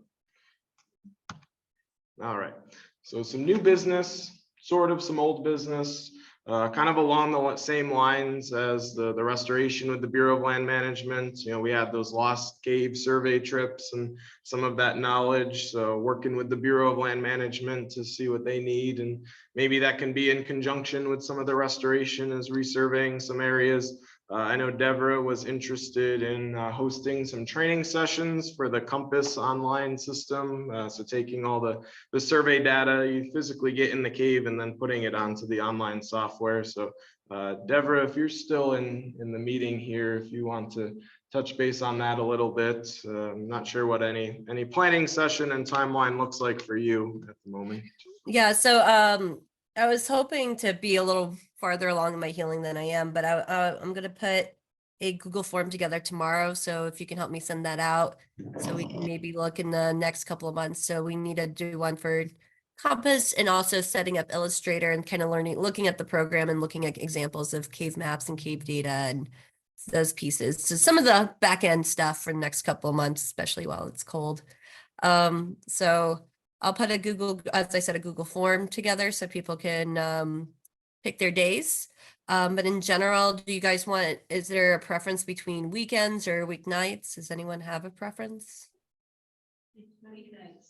all right, so some new business, sort of some old business. Kind of along the same lines as the restoration with the Bureau of Land Management. You know, we had those lost cave survey trips and some of that knowledge. So working with the Bureau of Land Management to see what they need, and maybe that can be in conjunction with some of the restoration as resurveying some areas. I know Deborah was interested in hosting some training sessions for the Compass online system. So taking all the survey data you physically get in the cave and then putting it onto the online software. So Deborah, if you're still in the meeting here, if you want to touch base on that a little bit. I'm not sure what any planning session and timeline looks like for you at the moment. Yeah, so I was hoping to be a little farther along in my healing than I am, but I'm going to put a Google form together tomorrow. So if you can help me send that out, so we can maybe look in the next couple of months. So we need to do one for Compass and also setting up Illustrator and kind of looking at the program and looking at examples of cave maps and cave data and those pieces. So some of the back end stuff for the next couple of months, especially while it's cold. So I'll put a as I said, a Google form together so people can pick their days. But in general, do you guys is there a preference between weekends or weeknights? Does anyone have a preference? Weeknights.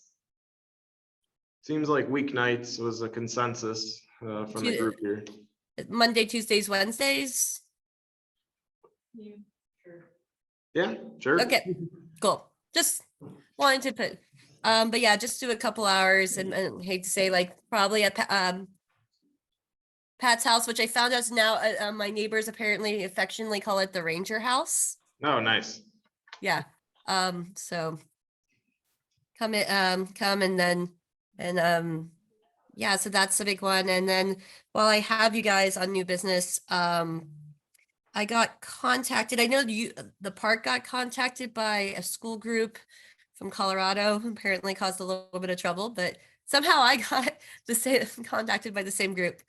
Seems like weeknights was a consensus from the group here. Monday, Tuesdays, Wednesdays? Yeah, sure. Yeah, sure. Okay, cool. Just wanted to put, but yeah, just do a couple hours and hate to say like probably at Pat's house, which I found out now my neighbors apparently affectionately call it the Ranger House. Oh, nice. Yeah. So come and then yeah, so that's the big one. And then while I have you guys on new business, I got contacted. I know the park got contacted by a school group from Colorado, apparently caused a little bit of trouble, but somehow I got contacted by the same group.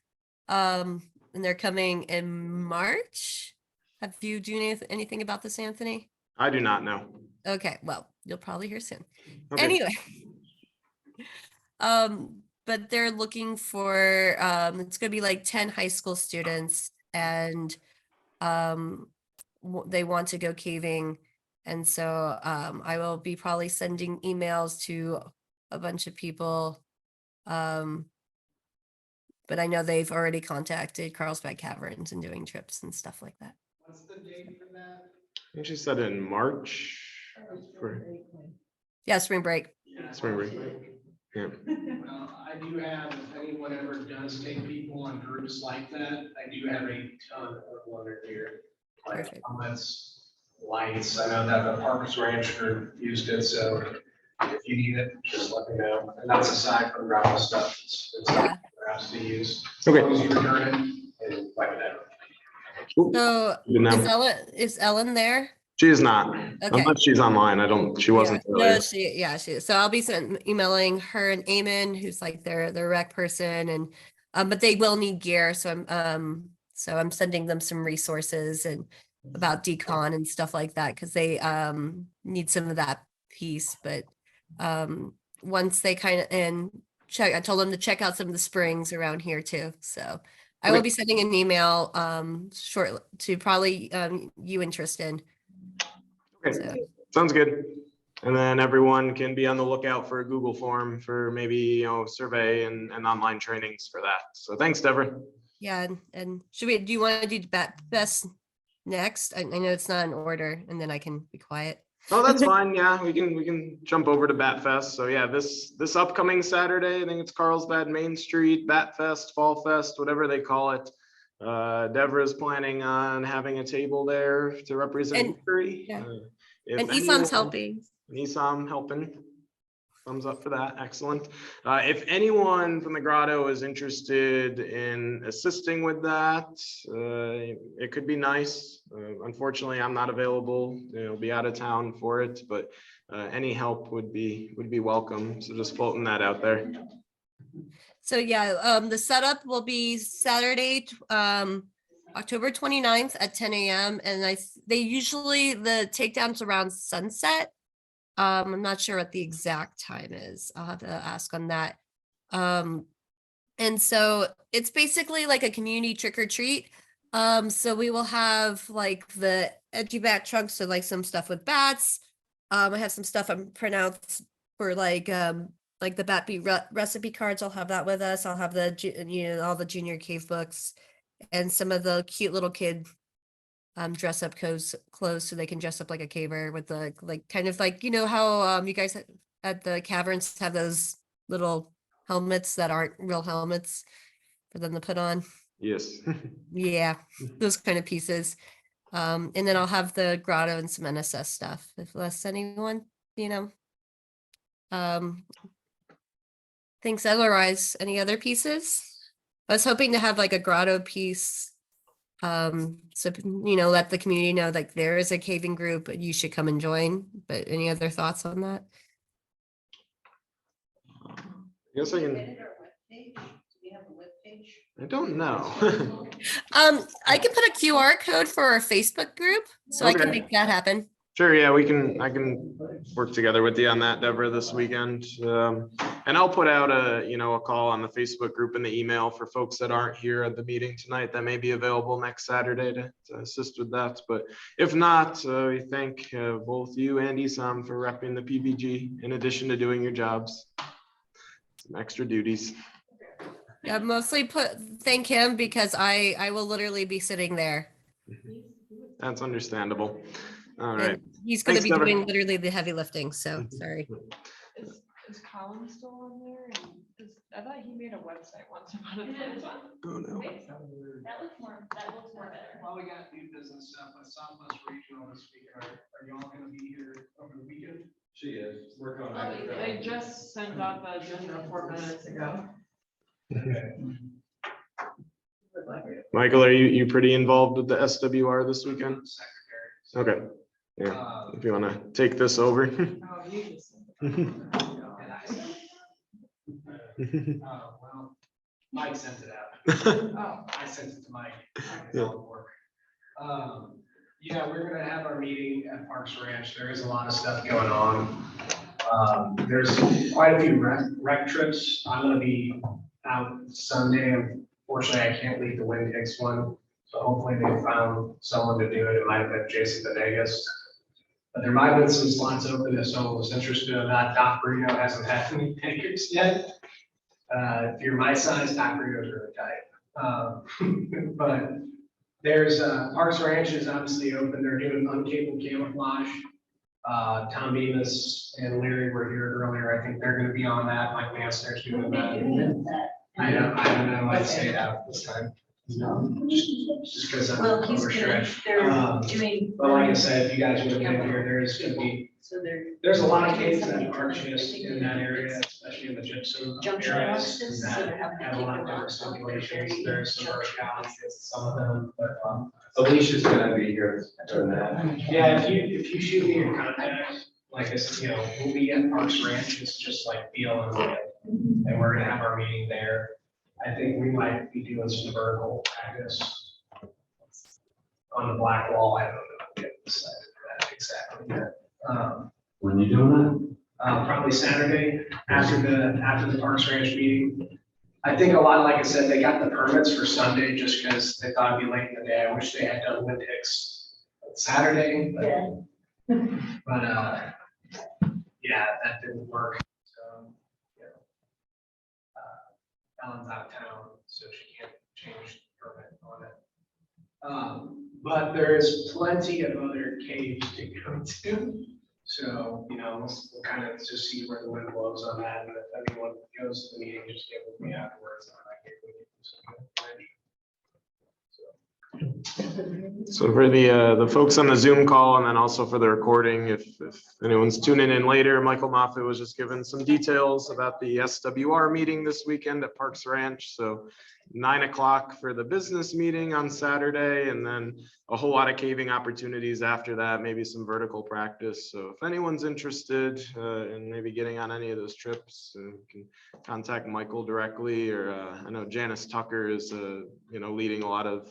And they're coming in March. Have you do anything about this, Anthony? I do not know. Okay, well, you'll probably hear soon. Okay. Anyway. But they're looking for it's gonna be like 10 high school students, and they want to go caving. And so I will be probably sending emails to a bunch of people Um, but I know they've already contacted Carlsbad Caverns and doing trips and stuff like that. What's the date for that? I think she said in March. For Yeah, spring break. spring break. Yeah. Well, I do have, if anyone ever does take people on groups like that, I do have a ton of water here. Like Perfect. helmets, lights, I know that the Parks Ranch group used it, so if you need it, just let me know. And that's aside from gravel stuff, it's Yeah. perhaps to use. Okay. As long as you return it, and like that. So Good now. is Ellen there? She is not, Okay. unless she's online. She wasn't Yeah. earlier. No, she is. So I'll be emailing her and Eamon, who's like their rec person, and but they will need gear. So I'm sending them some resources and about decon and stuff like that, because they need some of that piece. But once they kind of I told them to check out some of the springs around here too. So I will Okay. be sending an email shortly to probably you and Tristan. Okay, So. sounds good. And then everyone can be on the lookout for a Google form for maybe, survey and online trainings for that. So thanks, Deborah. Yeah, and do you want to do Bat Fest next? I know it's not in order, and then I can be quiet. Oh, that's fine. Yeah, we can jump over to Bat Fest. So yeah, this upcoming Saturday, I think it's Carlsbad Main Street, Bat Fest, Fall Fest, whatever they call it. Deborah's planning on having a table there to represent And- history. yeah. If And Isam's anyone- helping. Nisam helping. Thumbs up for that. Excellent. If anyone from the Grotto is interested in assisting with that, it could be nice. Unfortunately, I'm not available. Be out of town for it, but any help would be welcome. So just floating that out there. So yeah, the setup will be Saturday, October 29th at 10 a.m. And they usually, the takedown's around sunset. I'm not sure what the exact time is. I'll have to ask on that. And so it's basically like a community trick or treat. So we will have like the edgy bat trunks, so like some stuff with bats. I have some stuff I'm pronounced for like the bat beat recipe cards. I'll have that with us. I'll have all the junior cave books and some of the cute little kid dress up clothes so they can dress up like a caver with the like kind of like how you guys at the caverns have those little helmets that aren't real helmets for them to put on. Yes. Yeah, those kind of pieces. And then I'll have the grotto and some NSS stuff if less anyone thinks otherwise. Any other pieces? I was hoping to have like a grotto piece. So let the community know like there is a caving group, but you should come and join. But any other thoughts on that? I guess I can. I don't know. I can put a QR code for our Facebook group, so I can Okay. make that happen. Sure, yeah, I can work together with you on that, Deborah, this weekend. And I'll put out a call on the Facebook group and the email for folks that aren't here at the meeting tonight that may be available next Saturday to assist with that. But if not, we thank both you and Isam for repping the PBG in addition to doing your jobs. Some extra duties. Yeah, mostly thank him because I will literally be sitting there. That's understandable. All right. And he's going to Thanks, be Deborah. doing literally the heavy lifting. So sorry. Is Colin still on there? I thought he made a website once about it. Oh, no. That looks more better. While we got new business stuff with Southwest Regional this week, are y'all gonna be here over the weekend? She is. We're going. I just sent out the agenda 4 minutes ago. Michael, are you pretty involved with the SWR this weekend? Secretary. Okay. Yeah, if you want to take this over. Oh, you just. Well, Mike sent it out. Oh, I sent it to Mike. Yeah. Yeah, we're gonna have our meeting at Parks Ranch. There is a lot of stuff going on. There's quite a few rec trips. I'm gonna be out Sunday. Unfortunately, I can't lead the Wind Hicks one. So hopefully they found someone to do it. It might have been Jason Venegas. But there might have been some slots open if someone was interested in that. Doc Bruno hasn't had any takers yet. If you're my size, taco is really tight. But there's Parks Ranch is obviously open. They're doing uncabled camouflage. Tom Bemis and Larry were here earlier. I think they're going to be on that. Mike Mansner's doing that. I don't know. I'd say that this time. Just because I'm Well, he's overstretched. they're doing. But like I said, if you guys would have been here, there's going to be, So they're. there's a lot of caves that are just in that area, especially in the gypsum Junction areas. boxes, so That they're having to have a keep lot them of different up. simulations. There's some workouts, some of them, but Alicia's gonna be here doing that. yeah, if you shoot me your contact, like I said, we'll be at Parks Ranch, it's just like Beal and Wood, and we're gonna have our meeting there. I think we might be doing some vertical practice on the black wall. I don't know. We haven't decided that exactly yet. When you doing Probably Saturday after the Parks Ranch meeting. I think like I said, they got the permits for Sunday just because they thought it'd be late in the day. I wish they had done wind hicks Saturday, but yeah, that didn't work. So, Ellen's out of town, so she can't change the permit on it. But there is plenty of other caves to go to. So, we'll kind of just see where the wind blows on that. And if anyone goes to the meeting, just get with me afterwards. And I can give you some information. So for the folks on the Zoom call and then also for the recording, if anyone's tuning in later, Michael Moffett was just given some details about the SWR meeting this weekend at Parks Ranch. So 9 o'clock for the business meeting on Saturday, and then a whole lot of caving opportunities after that, maybe some vertical practice. So if anyone's interested in maybe getting on any of those trips, you can contact Michael directly, or I know Janice Tucker is leading a lot of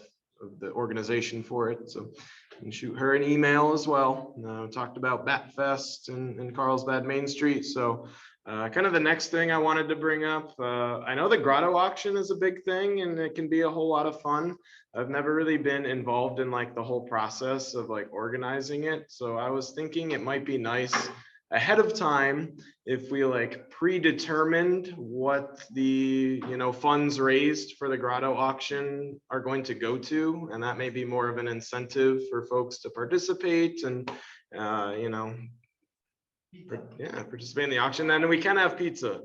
the organization for it, so you can shoot her an email as well. Talked about Bat Fest in Carlsbad Main Street. So kind of the next thing I wanted to bring up, I know the Grotto auction is a big thing and it can be a whole lot of fun. I've never really been involved in like the whole process of like organizing it, so I was thinking it might be nice ahead of time if we like predetermined what the funds raised for the Grotto auction are going to go to, and that may be more of an incentive for folks to participate and participate in the auction. Then we can have pizza.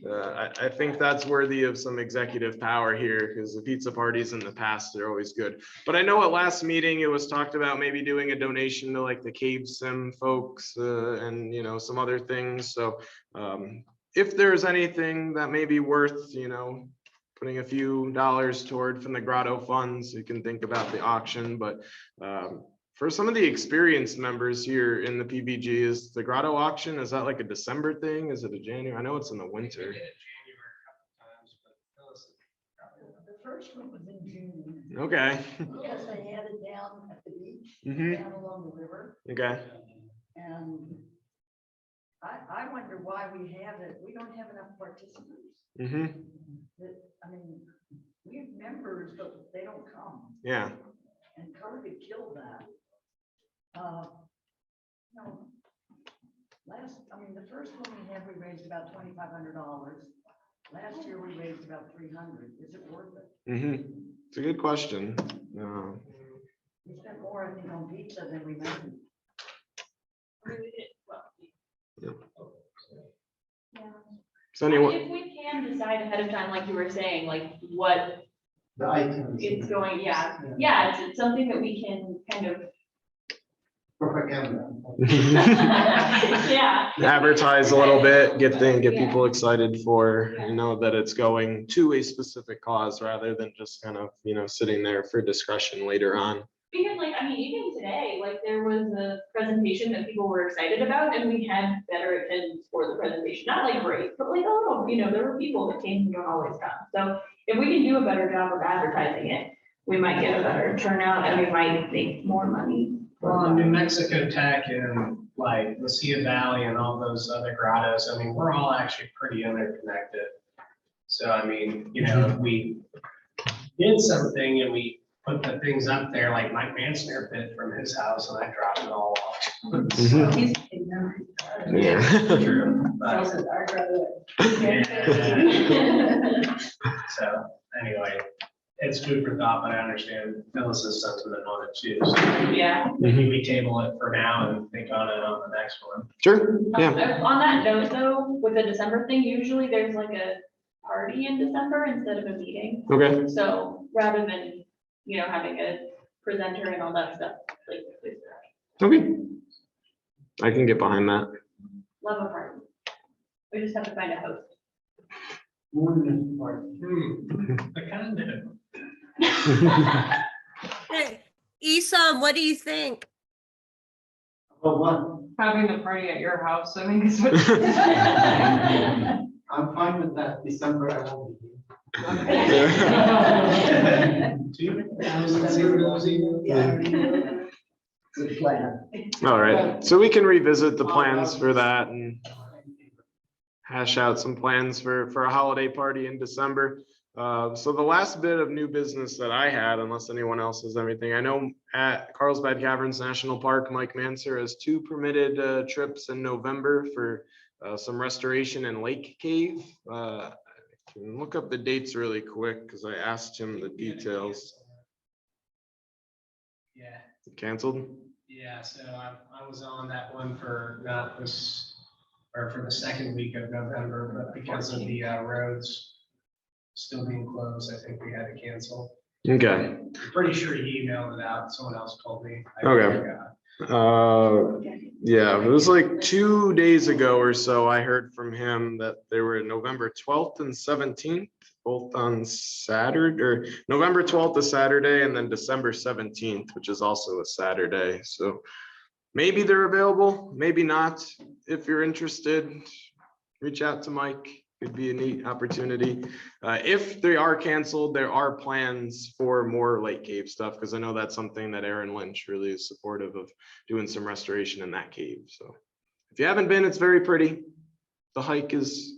I think that's worthy of some executive power here, because the pizza parties in the past are always good. But I know at last meeting it was talked about maybe doing a donation to like the Cave Sim folks and some other things. So if there's anything that may be worth putting a few dollars toward from the Grotto funds, you can think about the auction. But for some of the experienced members here in the PBG, is the Grotto auction, is that like a December thing? Is it a January? I know it's in the winter. The first one was in June. Okay. Because they had it down at the beach, Mhm. down along the river. Okay. And I wonder why we have it. We don't have enough participants. Mm-hmm. We have members, but they don't come. Yeah. And COVID killed that. The first one we raised about $2,500. Last year we raised about 300. Is it worth it? Mm-hmm. It's a good question. We spent more, I think, on pizza than we made. So anyone, If we can decide ahead of time, like you were saying, like what The items. it's going, yeah, it's something that we can kind of, Propaganda. yeah. advertise a little bit, get people excited for, that it's going to a specific cause rather than just kind of, sitting there for discussion later on. Because even today, there was a presentation that people were excited about and we had better attendance for the presentation, not like great, but like a little, there were people that came who don't always come. So if we can do a better job of advertising it, we might get a better turnout and we might make more money. Well, New Mexico Tech and like the Sea Valley and all those other grottos, we're all actually pretty interconnected. So, if we did something and we put the things up there, like Mike Mansner bid from his house and I dropped it all off. Mhm. Yeah, true. But, So I'd rather- so anyway, it's food for thought, but I understand Phyllis's sentiment on it too. So Yeah. maybe we table it for now and think on it on the next one. Sure, yeah. On that note though, with the December thing, usually there's like a party in December instead of a meeting. Okay, So rather than, having a presenter and all that stuff, like, please, okay. I can get behind that. love a party. We just have to find a host. I kind of do. Hey, Isam, what do you think? But what? Having the party at your house, I think is what. I'm fine with that. December, I won't be Yeah. Good plan. All right, so we can revisit the plans for that and hash out some plans for a holiday party in December. So the last bit of new business that I had, unless anyone else has anything, I know at Carlsbad Caverns National Park, Mike Manser has 2 permitted trips in November for some restoration in Lake Cave. I can look up the dates really quick because I asked him the details. Yeah, Canceled? yeah, so I was on that one for not this, or for the second week of November, but because of the roads still being closed, I think we had to cancel. Okay. I'm pretty sure he emailed it out, someone else told me. I Okay. forgot. Yeah, it was like 2 days ago or so, I heard from him that they were November 12th and 17th, both on Saturday, or November 12th is Saturday, and then December 17th, which is also a Saturday. So maybe they're available, maybe not. If you're interested, reach out to Mike. Could be a neat opportunity. If they are canceled, there are plans for more Lake Cave stuff, because I know that's something that Aaron Lynch really is supportive of, doing some restoration in that cave. So if you haven't been, it's very pretty. The hike is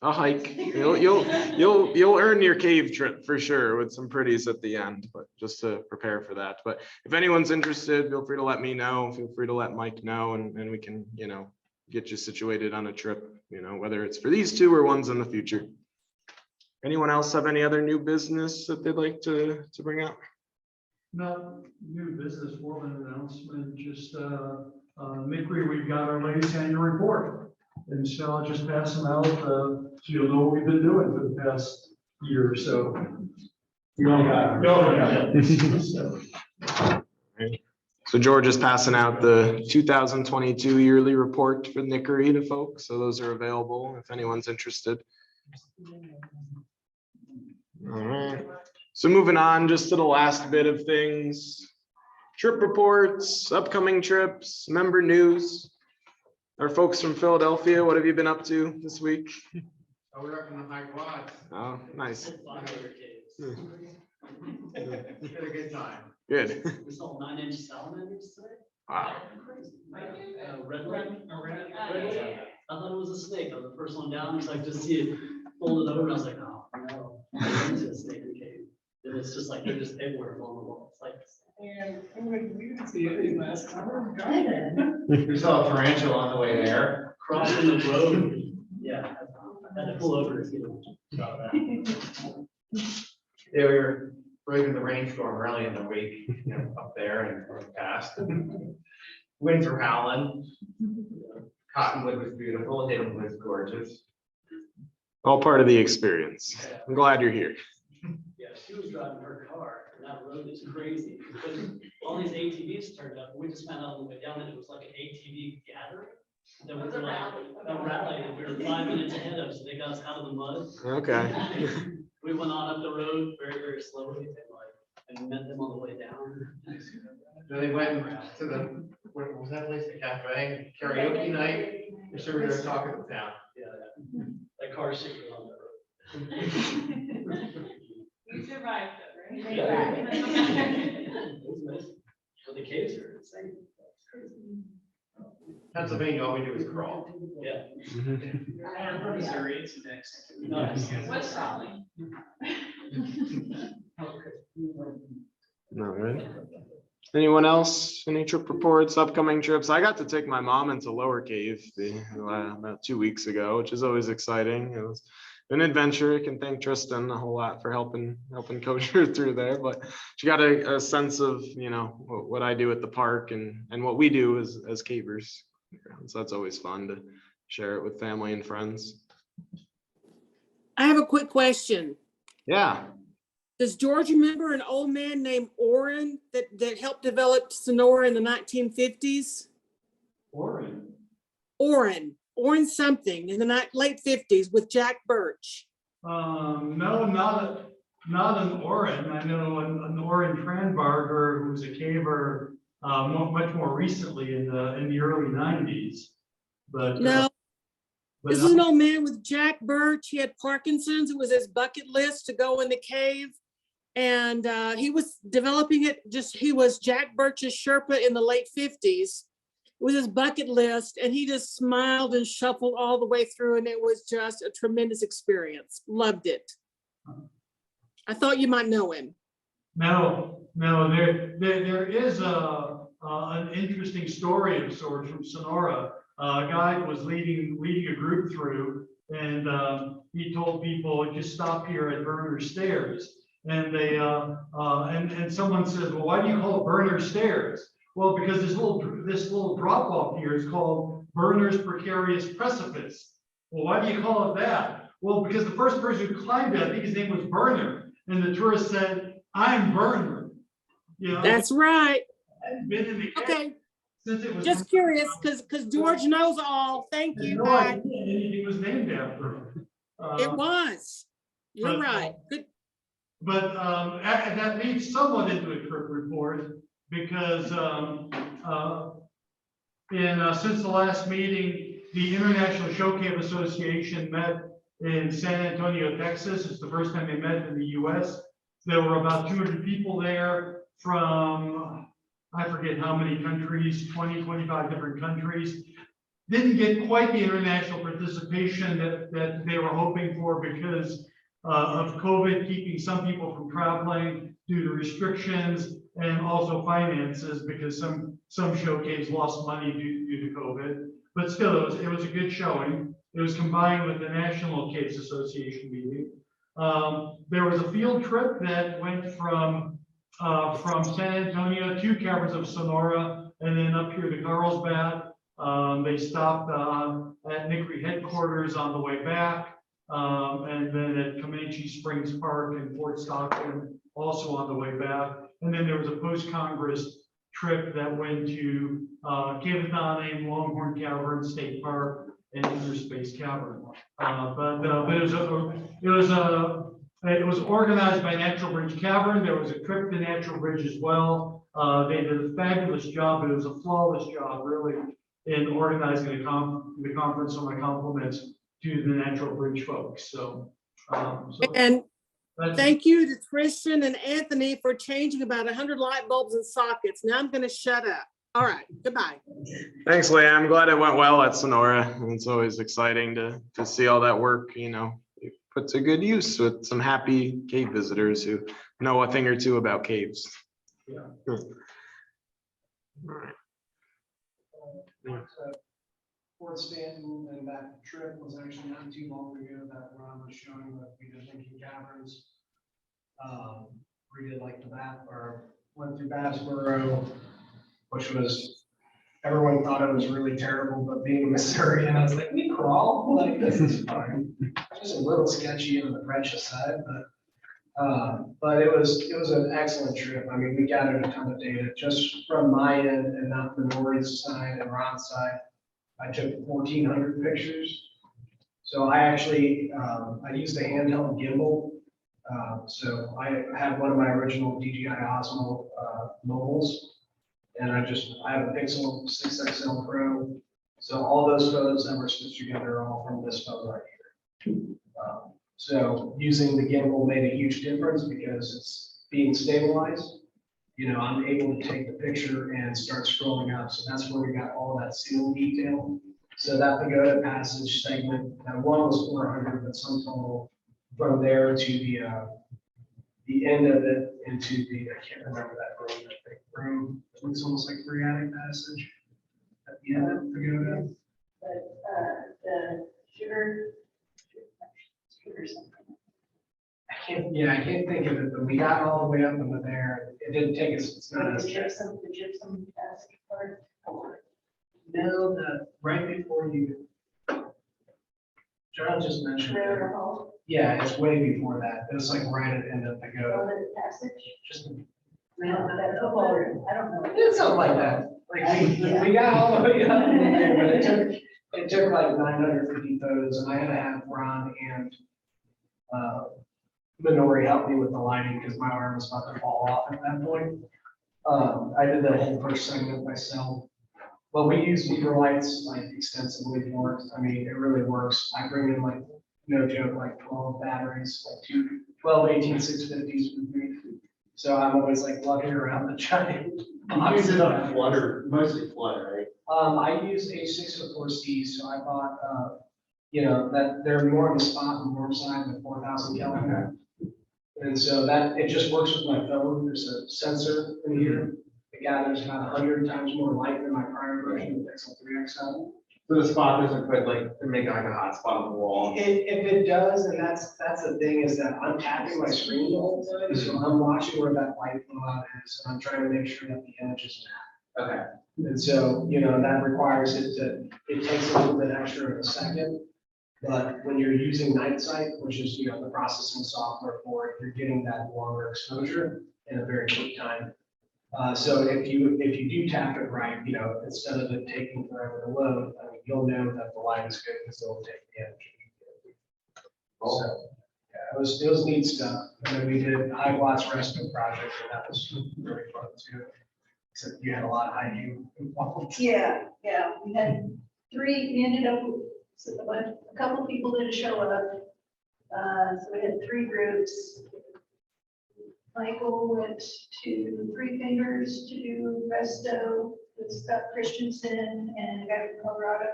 a hike. You'll earn your cave trip for sure with some pretties at the end, but just to prepare for that. But if anyone's interested, feel free to let me know. Feel free to let Mike know, and we can, get you situated on a trip, whether it's for these 2 or ones in the future. Anyone else have any other new business that they'd like to bring up? Not new business, more of an announcement, just, Mickery, we've got our latest annual report. And so I'll just pass them out, so you'll know what we've been doing for the past year or so. You all got it. So, So George is passing out the 2022 yearly report for Nickery to folks, so those are available if anyone's interested. All right, so moving on just to the last bit of things. Trip reports, upcoming trips, member news. Our folks from Philadelphia, what have you been up to this week? We're up in the high quads. Oh, nice. It's been a good time. Good. We saw 9-inch salamanders today. Wow. Crazy. Red leg. I thought it was a snake. I was the first one down, so I just see it folded over. I was like, oh no, it's a snake in the cave. And it's just like they're just everywhere on the wall. It's like. We didn't see anything last time. We saw a tarantula on the way there. Crossing the road. Yeah, I had to pull over to see them. Saw that. They were braving the rainstorm early in the week, up there and past. Winds were howling. Cottonwood was beautiful, Hidden was gorgeous. All part of the experience. I'm glad you're here. Yeah, she was driving her car, and that road is crazy. Because all these ATVs turned up, and we just found out on the way down that it was like an ATV gathering. That was like a rally, and we were 5 minutes ahead of us, so they got us out of the mud. Okay. We went on up the road very, very slowly, and met them on the way down. Then they went to the, what was that place, the cafe, karaoke night? I'm sure we were talking to town. Yeah, that car secret on the road. We survived though, right? Yeah. It was nice. But the caves are insane. It's crazy. Pennsylvania, all we do is crawl. Yeah. And from Missouri, it's next. Nice. What's Raleigh? All right. Anyone else? Any trip reports, upcoming trips? I got to take my mom into Lower Cave about 2 weeks ago, which is always exciting. It was an adventure. I can thank Tristan a whole lot for helping coach her through there. But she got a sense of, you know, what I do at the park and what we do as cavers. So that's always fun to share it with family and friends. I have a quick question. Yeah. Does George remember an old man named Orrin that helped develop Sonora in the 1950s? Oregon. Orrin something in the late 50s with Jack Birch. No, not an Oren. I know an Oren Tranbarger, who was a caver much more recently in the early 90s. But No, but this is an old man with Jack Birch. He had Parkinson's. It was his bucket list to go in the cave. And he was developing it, he was Jack Birch's Sherpa in the late 50s. It was his bucket list, and he just smiled and shuffled all the way through, and it was just a tremendous experience. Loved it. I thought you might know him. No, there is an interesting story of sorts from Sonora. A guy was leading a group through, and he told people, just stop here at Burner Stairs. And they and someone says, well, why do you call it Burner Stairs? Well, because this little drop off here is called Burner's Precarious Precipice. Well, why do you call it that? Well, because the first person who climbed it, I think his name was Burner, and the tourist said, "I'm Burner." You know, That's right. I've been in the Okay, since it was just curious, because George knows all. Thank you. no Bye. idea anything was named after him. It was. You're but, right. Good. But that leads somewhat into a trip report because since the last meeting, the International Show Cave Association met in San Antonio, Texas. It's the first time they met in the US. There were about 200 people there from, I forget how many countries, 20, 25 different countries. Didn't get quite the international participation that they were hoping for because of COVID keeping some people from traveling due to restrictions and also finances because some showcases lost money due to COVID. But still, it was a good showing. It was combined with the National Caves Association meeting. There was a field trip that went from San Antonio to Caverns of Sonora and then up here to Carlsbad. They stopped at Nickery headquarters on the way back. And then at Comanche Springs Park and Fort Stockton, also on the way back. And then there was a post-Congress trip that went to Cavatane, Longhorn Cavern State Park, and Inner Space Cavern. But it was organized by Natural Bridge Cavern. There was a trip to Natural Bridge as well. They did a fabulous job. It was a flawless job, really, in organizing the conference. So my compliments to the Natural Bridge folks. And thank you to Tristan and Anthony for changing about 100 light bulbs and sockets. Now I'm going to shut up. All right, goodbye. Thanks, Leah. I'm glad it went well at Sonora. It's always exciting to see all that work, you know, put to good use with some happy cave visitors who know a thing or two about caves. Yeah. All right. Fort Stanton and that trip was actually not too long ago that Ron was showing that we did Lincoln Caverns. We did like the bath or went through Bassboro, which was, everyone thought it was really terrible, but being a Missourian, I was like, we crawl, like this is fine. Just a little sketchy on the Breccia side, but it was an excellent trip. I mean, we gathered a ton of data just from my end and not the Nori's side and Ron's side. I took 1,400 pictures. So I actually, I used a handheld gimbal. So I have one of my original DJI Osmo mobiles, and I have a Pixel 6 XL Pro. So all those photos that were stitched together are all from this photo right here. So using the gimbal made a huge difference because it's being stabilized. You know, I'm able to take the picture and start scrolling up. So that's where we got all that seal detail. So that pagoda passage segment, that one was 400, but some total from there to the end of it into the, I can't remember that room, I think, room, it looks almost like Phreatic Passage at the end of Pagoda. But, the sugar something. I can't think of it, but we got all the way up into there. It didn't take us, it's not as. The gypsum basket part. No, the, right before you. John just mentioned. Trailer hall, Yeah, it's way before that. It was like right at the end of Pagoda. Velvet Passage. Just, That football room, I don't know. it's something like that. Like, we got all the way up in there, but it took like 950 photos, and I had to have Ron and Minori help me with the lighting because my arm was about to fall off at that point. I did the whole first segment myself. But we use meter lights like extensively for it. I mean, it really works. I bring in like, no joke, like 12 batteries, like 12 650s with me. So I'm always like lugging around the giant. You use it on Flutter, mostly Flutter, right? I use H604C, so I bought, that they're more on the spot and warm side than 4,000 Kelvin. And so that, it just works with my phone. There's a sensor in here. It gathers about 100 times more light than my prior version of Pixel 3 XL. So the spot doesn't put like, to make like a hot spot on the wall. If it does, and that's the thing, is that I'm tapping my screen the whole time, so I'm watching where that light blowout is, and I'm trying to make sure that the image is mapped. Okay. And so, that requires it takes a little bit extra of a second. But when you're using night sight, which is, the processing software for it, you're getting that longer exposure in a very quick time. So if you do tap it right, instead of it taking forever to load, I mean, you'll know that the light is good because it'll take the energy. So, yeah, it was neat stuff. And then we did high watts resto project, and that was very fun too. Except you had a lot of high U involved. Yeah, we had three, we ended up with a couple of people didn't show up. So we had three groups. Michael went to Three Fingers to do resto with Scott Christensen and a guy from Colorado.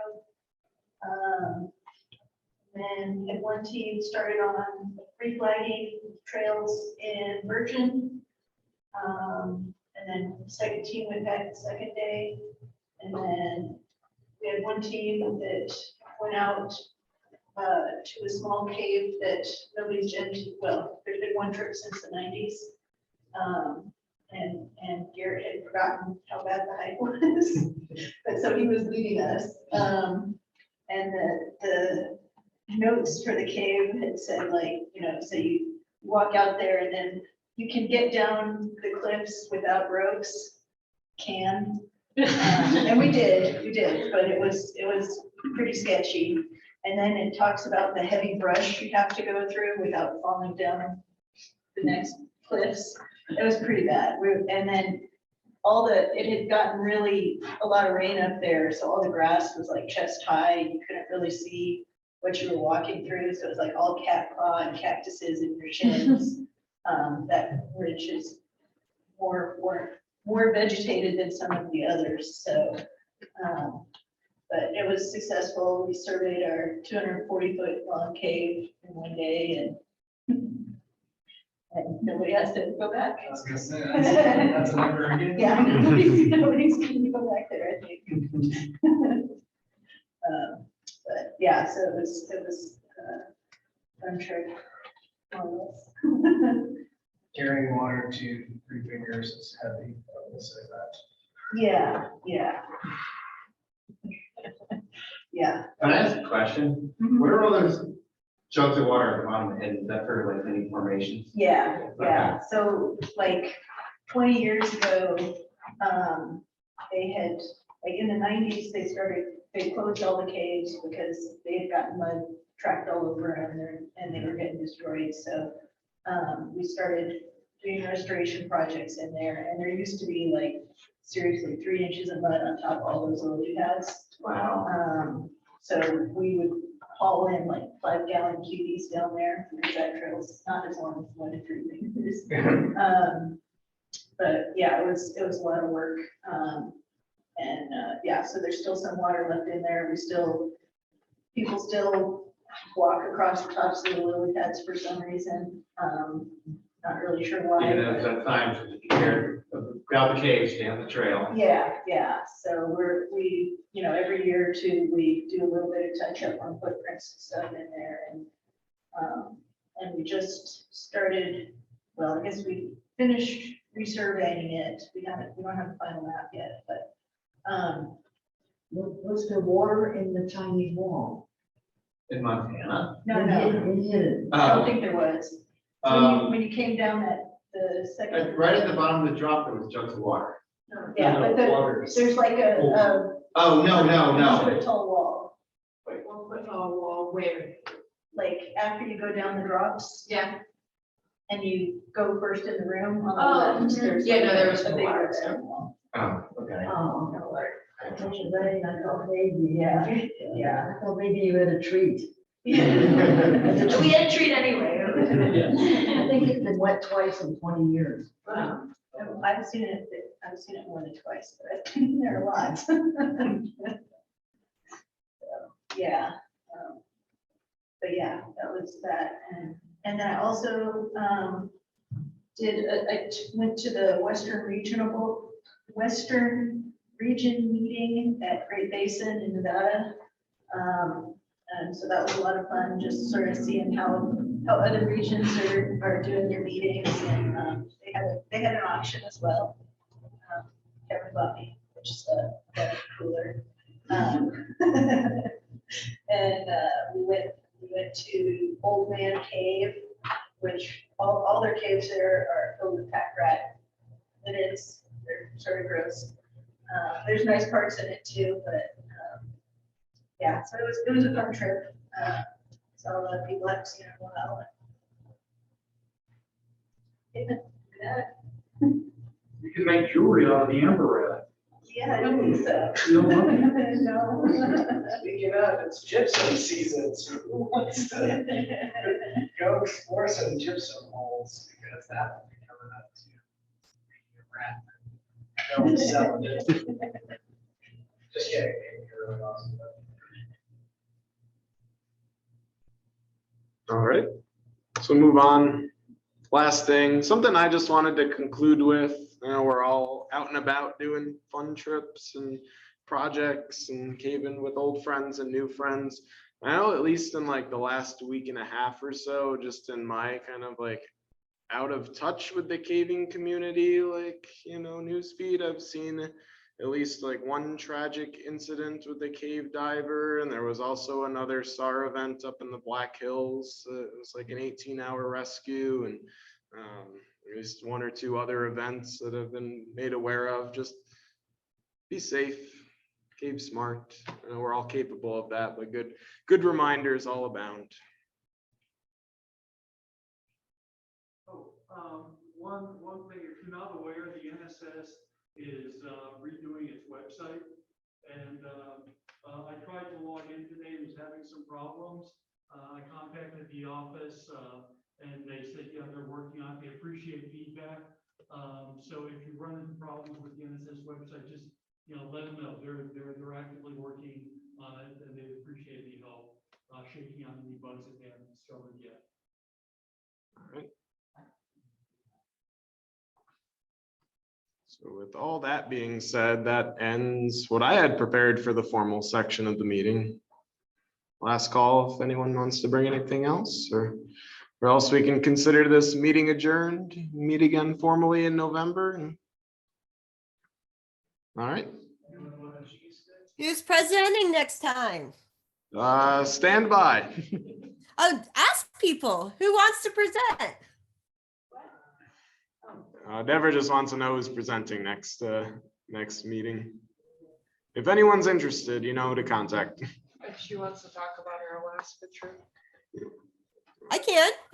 Then had one team started on reflagging trails in Virgin. And then the second team went back the second day. And then we had one team that went out to a small cave that nobody's been to. Well, there's been one trip since the 90s. And Garrett had forgotten how bad the hike was. But so he was leading us. And the notes for the cave had said, like, so you walk out there and then you can get down the cliffs without ropes. And we did, but it was pretty sketchy. And then it talks about the heavy brush you have to go through without falling down the next cliffs. It was pretty bad. And then it had gotten really a lot of rain up there. So all the grass was like chest high. You couldn't really see what you were walking through. So it was like all cat claw and cactuses in your shins. That ridge is more vegetated than some of the others. So, but it was successful. We surveyed our 240-foot long cave in one day, and nobody has to go back. I was gonna say, that's a number again. Yeah, nobody's going to go back there, I think. But yeah, so it was fun trip. Carrying water to Three Fingers is heavy, I will say that. Yeah. Yeah. Can I ask a question? Mhm. What are all those chunks of water at the bottom of the head? Is that for like any formations? Yeah. So like 20 years ago, they had, like in the 90s, they closed all the caves because they had gotten mud tracked all over them and they were getting destroyed. So we started doing restoration projects in there, and there used to be like seriously 3 inches of mud on top of all those lily pads. Wow. So we would haul in like 5-gallon cubies down there because that trail's not as long as 1 to 3 meters. But yeah, it was a lot of work. Yeah, so there's still some water left in there. People still walk across the tops of the lily pads for some reason. Not really sure why. Even though it's at times, here, grab the cave, stay on the trail. Yeah, yeah, so we, you know, every year or two, we do a little bit of touch up on footprints and stuff in there, and we just started, well, I guess we finished resurveying it, we don't have the final map yet, but, Was there water in the Chinese wall? In Montana. no, Hidden. I don't think there was. When you came down the second. Right at the bottom of the drop, there was jugs of water. Yeah, but there's like a Oh, no, no, no. 1 foot tall wall, 1 foot tall wall where? like after you go down the drops. Yeah. And you go first in the room on the Oh, left, there's. yeah, no, like there was a no big water. redstone wall. Oh, okay. Oh, No water. I thought maybe, Yeah, yeah. I thought maybe you had a treat. We had a treat anyway. I think it's been wet twice in 20 years. I've seen it more than twice, but I've been there a lot. So, yeah. But yeah, that was that. And then I also went to the Western Region meeting at Great Basin in Nevada. And so that was a lot of fun, just sort of seeing how other regions are doing their meetings, and they had an auction as well. Kevin bought me, which is the cooler. And we went to Old Man Cave, which all their caves there are filled with pack rat. They're sort of gross. There's nice parts in it too, but yeah, so it was a fun trip. So a lot of people haven't seen it in a while. Yeah, You can make jewelry out of the amber rat. yeah, I don't think so. You don't want No. Speaking of, it's gypsum season, so who wants to go explore some gypsum holes, because that will be coming up to. Don't sell it. Just kidding. You're really awesome. All right, so move on. Last thing, something I just wanted to conclude with, you know, we're all out and about doing fun trips and projects and caving with old friends and new friends. I know at least in like the last week and a half or so, just in my kind of like out of touch with the caving community, like, you know, newsfeed, I've seen at least like one tragic incident with a cave diver, and there was also another SAR event up in the Black Hills. It was like an 18-hour rescue, and at least 1 or 2 other events that have been made aware of. Just be safe, cave smart. I know we're all capable of that, but good reminders all abound. One thing, if you're not aware, the NSS is redoing its website. And I tried to log in today, was having some problems. I contacted the office and they said, yeah, they're working on it. They appreciate feedback. So if you run into problems with the NSS website, just, you know, let them know. They're actively working on it, and they appreciate the help shaking out any bugs that they haven't discovered yet. All right. So with all that being said, that ends what I had prepared for the formal section of the meeting. Last call if anyone wants to bring anything else, or else we can consider this meeting adjourned, meet again formally in November. All right. Who's presenting next time? Stand by. Oh, ask people who wants to present. Deborah just wants to know who's presenting next meeting. If anyone's interested, you know who to contact. If she wants to talk about her Alaska trip. I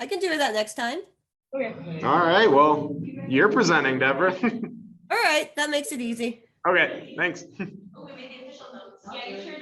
can do that next time. Okay. All right, well, you're presenting, Deborah. All right, that makes it easy. Okay, thanks. Oh, we made the official notes. Yeah, you sure